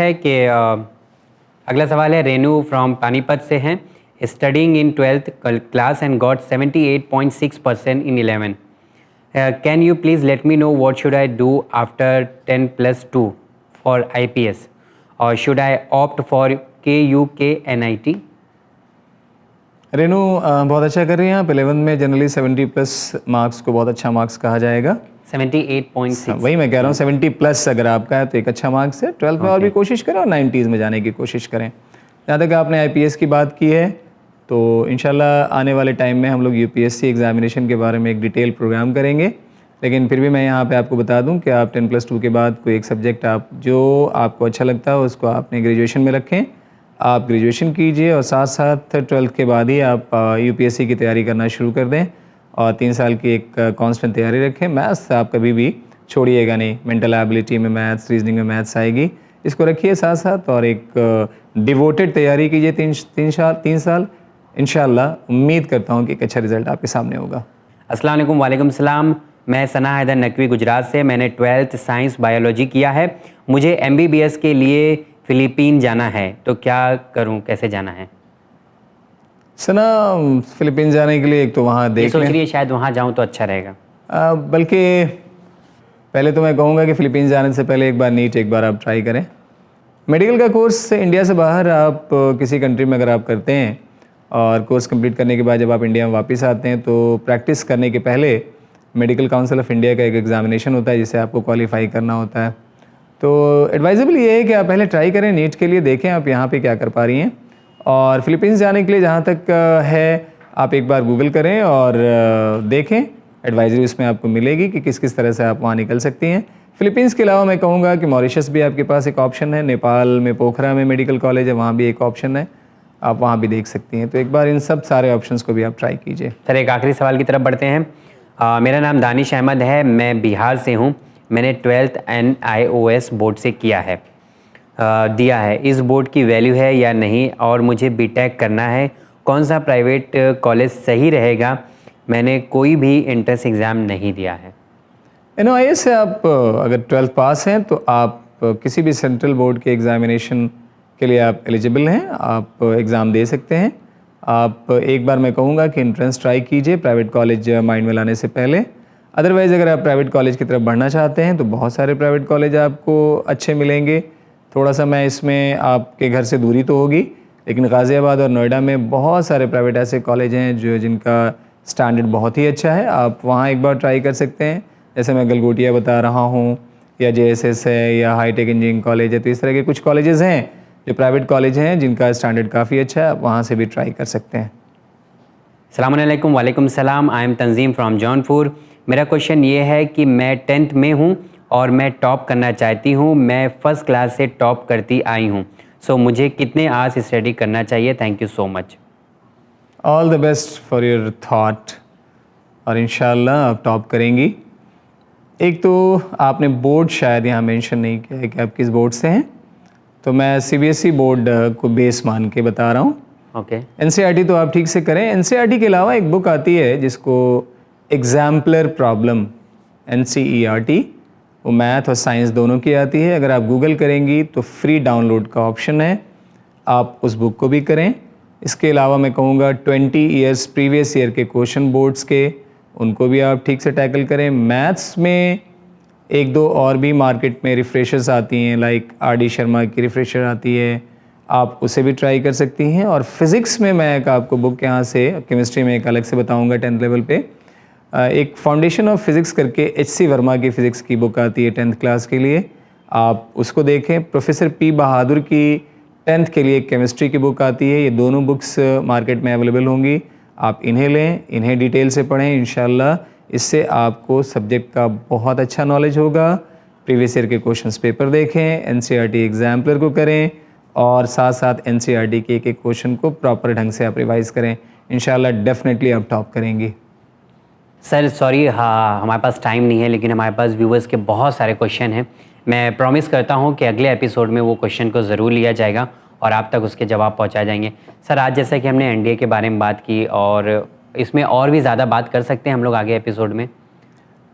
है रेनू फ्रॉम पानीपत से हैं। Studying in 12th class and got 78.6% in 11। Can you please let me know what should I do after 10+2 for IPS और should I opt for KUK NIT? Renu बहुत अच्छा कर रही हैं आप। 11 में जनरली 70+ मार्क्स को बहुत अच्छा मार्क्स कहा जाएगा। 78.6। वही मैं कह रहा हूँ, 70+ अगर आपका है तो एक अच्छा मार्क्स है। 12th में और भी कोशिश करें और 90s में जाने की कोशिश करें। जहाँ तक आपने IPS की बात की है तो इंशाल्लाह आने वाले टाइम में हम लोग UPSC एग्जामिनेशन के बारे में एक डिटेल प्रोग्राम करेंगे। लेकिन फिर भी मैं यहाँ पे आपको बता दूँ कि आप 10+2 के बाद कोई एक सब्जेक्ट आप जो आपको अच्छा लगता है उसको आपने ग्रेजुएशन में रखें। आप ग्रेजुएशन कीजिए और साथ साथ 12th के बाद ही आप UPSC की तैयारी करना शुरू कर दें और 3 साल की एक कांस्टेंट तैयारी रखें। मैथ्स आप कभी भी छोड़िएगा नहीं। मेंटल एबिलिटी में मैथ्स, रीजनिंग में मैथ्स आएगी, इसको रखिए साथ साथ और एक डिवोटेड तैयारी कीजिए 3 साल। इंशाल्लाह उम्मीद करता हूँ कि एक अच्छा रिजल्ट आपके सामने होगा। अस्सलाम वालेकुम। वालेकुम सलाम। मैं सना हैदर नकवी गुजरात से। मैंने 12th साइंस बायोलॉजी किया है। मुझे MBBS के लिए फ़िलीपीन जाना है, तो क्या करूं, कैसे जाना है? सना, फ़िलीपीन जाने के लिए एक तो वहाँ देख सोच लें। रही है शायद वहाँ जाऊं तो अच्छा रहेगा। बल्कि पहले तो मैं कहूँगा कि फ़िलीपीन जाने से पहले एक बार नीट एक बार आप ट्राई करें। मेडिकल का कोर्स इंडिया से बाहर आप किसी कंट्री में अगर आप करते हैं और कोर्स कंप्लीट करने के बाद जब आप इंडिया में वापस आते हैं तो प्रैक्टिस करने के पहले मेडिकल काउंसिल ऑफ इंडिया का एक एग्ज़ामिनेशन होता है जिसे आपको क्वालिफाई करना होता है। तो एडवाइजेबल ये है कि आप पहले ट्राई करें नीट के लिए, देखें आप यहाँ पे क्या कर पा रही हैं। और फ़िलीपींस जाने के लिए जहाँ तक है आप एक बार गूगल करें और देखें, एडवाइजरी उसमें आपको मिलेगी कि किस किस तरह से आप वहाँ निकल सकती हैं। फ़िलीपींस के अलावा मैं कहूँगा कि मॉरिशस भी आपके पास एक ऑप्शन है, नेपाल में पोखरा में मेडिकल कॉलेज है, वहाँ भी एक ऑप्शन है, आप वहाँ भी देख सकती हैं। तो एक बार इन सब सारे ऑप्शंस को भी आप ट्राई कीजिए। सर, एक आखिरी सवाल की तरफ बढ़ते हैं। मेरा नाम दानिश अहमद है, मैं बिहार से हूँ। मैंने 12th NIOS बोर्ड से किया है दिया है, इस बोर्ड की वैल्यू है या नहीं, और मुझे बीटेक करना है, कौन सा प्राइवेट कॉलेज सही रहेगा? मैंने कोई भी एंट्रेंस एग्ज़ाम नहीं दिया है। NIOS से आप अगर 12th पास हैं तो आप किसी भी सेंट्रल बोर्ड के एग्ज़ामिनेशन के लिए आप एलिजिबल हैं, आप एग्ज़ाम दे सकते हैं। आप एक बार मैं कहूँगा कि एंट्रेंस ट्राई कीजिए प्राइवेट कॉलेज माइंड में लाने से पहले। अदरवाइज़ अगर आप प्राइवेट कॉलेज की तरफ बढ़ना चाहते हैं तो बहुत सारे प्राइवेट कॉलेज आपको अच्छे मिलेंगे। थोड़ा सा मैं इसमें आपके घर से दूरी तो होगी, लेकिन गाज़ियाबाद और नोएडा में बहुत सारे प्राइवेट ऐसे कॉलेज हैं जिनका स्टैंडर्ड बहुत ही अच्छा है। आप वहाँ एक बार ट्राई कर सकते हैं, जैसे मैं गलगोटिया बता रहा हूँ, या JSS है, या हाईटेक इंजीनियरिंग कॉलेज है। तो इस तरह के कुछ कॉलेजेस हैं जो प्राइवेट कॉलेज हैं जिनका स्टैंडर्ड काफ़ी अच्छा है, आप वहाँ से भी ट्राई कर सकते हैं। अस्सलाम वालेकुम। वालेकुम सलाम। I am Tanzeem from Jaunpur. मेरा क्वेश्चन ये है कि मैं 10th में हूँ और मैं टॉप करना चाहती हूँ। मैं फ़र्स्ट क्लास से टॉप करती आई हूँ, सो मुझे कितने आवर्स स्टडी करना चाहिए? Thank you so much. All the best for your thought, और इंशाल्लाह आप टॉप करेंगी। एक तो आपने बोर्ड शायद यहाँ मेंशन नहीं किया है कि आप किस बोर्ड से हैं, तो मैं CBSE बोर्ड को बेस मान के बता रहा हूँ। ओके। NCERT तो आप ठीक से करें। NCERT के अलावा एक बुक आती है जिसको एग्जाम्पलर प्रॉब्लम, NCERT, वो मैथ और साइंस दोनों की आती है। अगर आप गूगल करेंगी तो फ्री डाउनलोड का ऑप्शन है, आप उस बुक को भी करें। इसके अलावा मैं कहूँगा 20 ईयर्स प्रीवियस ईयर के क्वेश्चन बोर्ड्स के, उनको भी आप ठीक से टैकल करें। मैथ्स में एक दो और भी मार्केट में रिफ्रेशर्स आती हैं, लाइक RD शर्मा की रिफ्रेशर आती है, आप उसे भी ट्राई कर सकती हैं। और फिज़िक्स में मैं एक आपको बुक यहाँ से, केमिस्ट्री में एक अलग से बताऊँगा 10th लेवल पे, एक फाउंडेशन ऑफ फिज़िक्स करके HC वर्मा की फ़िज़िक्स की बुक आती है 10th क्लास के लिए, आप उसको देखें। प्रोफेसर P बहादुर की 10th के लिए केमिस्ट्री की बुक आती है। ये दोनों बुक्स मार्केट में अवेलेबल होंगी, आप इन्हें लें, इन्हें डिटेल से पढ़ें। इंशाल्लाह इससे आपको सब्जेक्ट का बहुत अच्छा नॉलेज होगा। प्रीवियस ईयर के क्वेश्चंस पेपर देखें, NCERT एग्जाम्पलर को करें, और साथ साथ NCERT के एक क्वेश्चन को प्रॉपर ढंग से आप रिवाइज़ करें। इंशाल्लाह डेफिनेटली आप टॉप करेंगी। सर सॉरी, हाँ हमारे पास टाइम नहीं है, लेकिन हमारे पास व्यूवर्स के बहुत सारे क्वेश्चन हैं। मैं प्रॉमिस करता हूँ कि अगले एपिसोड में वो क्वेश्चन को ज़रूर लिया जाएगा और आप तक उसके जवाब पहुँचाए जाएंगे। सर आज जैसा कि हमने NDA के बारे में बात की, और इसमें और भी ज़्यादा बात कर सकते हैं हम लोग आगे एपिसोड में।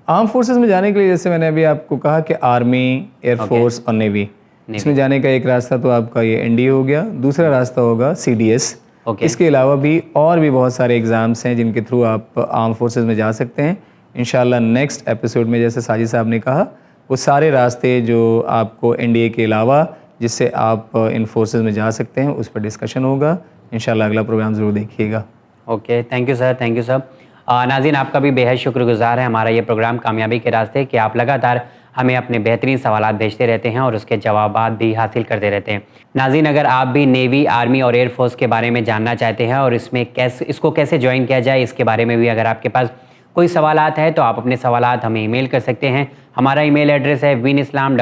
आर्म फोर्सेस में जाने के लिए जैसे मैंने अभी आपको कहा कि आर्मी, एयरफोर्स और नेवी, इसमें जाने का एक रास्ता तो आपका ये NDA हो गया, दूसरा रास्ता होगा CDS। इसके अलावा भी और भी बहुत सारे एग्ज़ाम्स हैं जिनके थ्रू आप आर्म फोर्सेस में जा सकते हैं। इंशाल्लाह नेक्स्ट एपिसोड में, जैसे साजिद साहब ने कहा, वो सारे रास्ते जो आपको NDA के अलावा जिससे आप इन फोर्सेस में जा सकते हैं उस पर डिस्कशन होगा। इंशाल्लाह अगला प्रोग्राम ज़रूर देखिएगा। Okay, thank you sir, thank you sir. नाज़रीन आपका भी बेहद शुक्रगुजार है हमारा ये प्रोग्राम कामयाबी के रास्ते, कि आप लगातार हमें अपने बेहतरीन सवालात भेजते रहते हैं और उसके जवाबात भी हासिल करते रहते हैं। नाज़रीन अगर आप भी नेवी, आर्मी और एयरफोर्स के बारे में जानना चाहते हैं और इसको कैसे ज्वाइन किया जाए, इसके बारे में भी अगर आपके पास कोई सवालात है तो आप अपने सवालात हमें ईमेल कर सकते हैं। हमारा ईमेल एड्रेस है winislam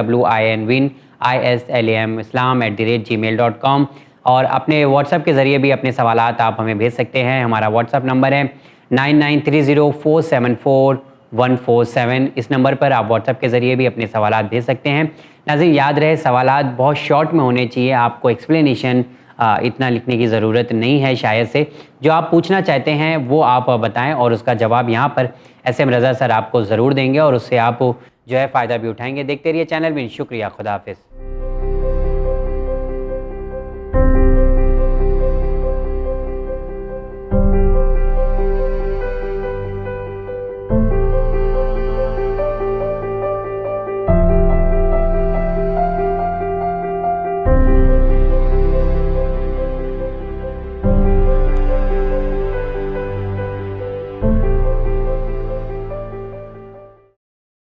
winislam@gmail.com, और अपने व्हाट्सएप के ज़रिए भी अपने सवालात आप हमें भेज सकते हैं। हमारा व्हाट्सएप नंबर है 9930474147। इस नंबर पर आप व्हाट्सएप के ज़रिए भी अपने सवालात भेज सकते हैं। नाज़रीन याद रहे, सवालात बहुत शॉर्ट में होने चाहिए, आपको एक्सप्लेनेशन इतना लिखने की ज़रूरत नहीं है। शायद से जो आप पूछना चाहते हैं वो आप बताएं और उसका जवाब यहाँ पर SM रज़ा सर आपको ज़रूर देंगे और उससे आप जो है फ़ायदा भी उठाएंगे। देखते रहिए चैनल में। शुक्रिया, खुदा हाफिज़।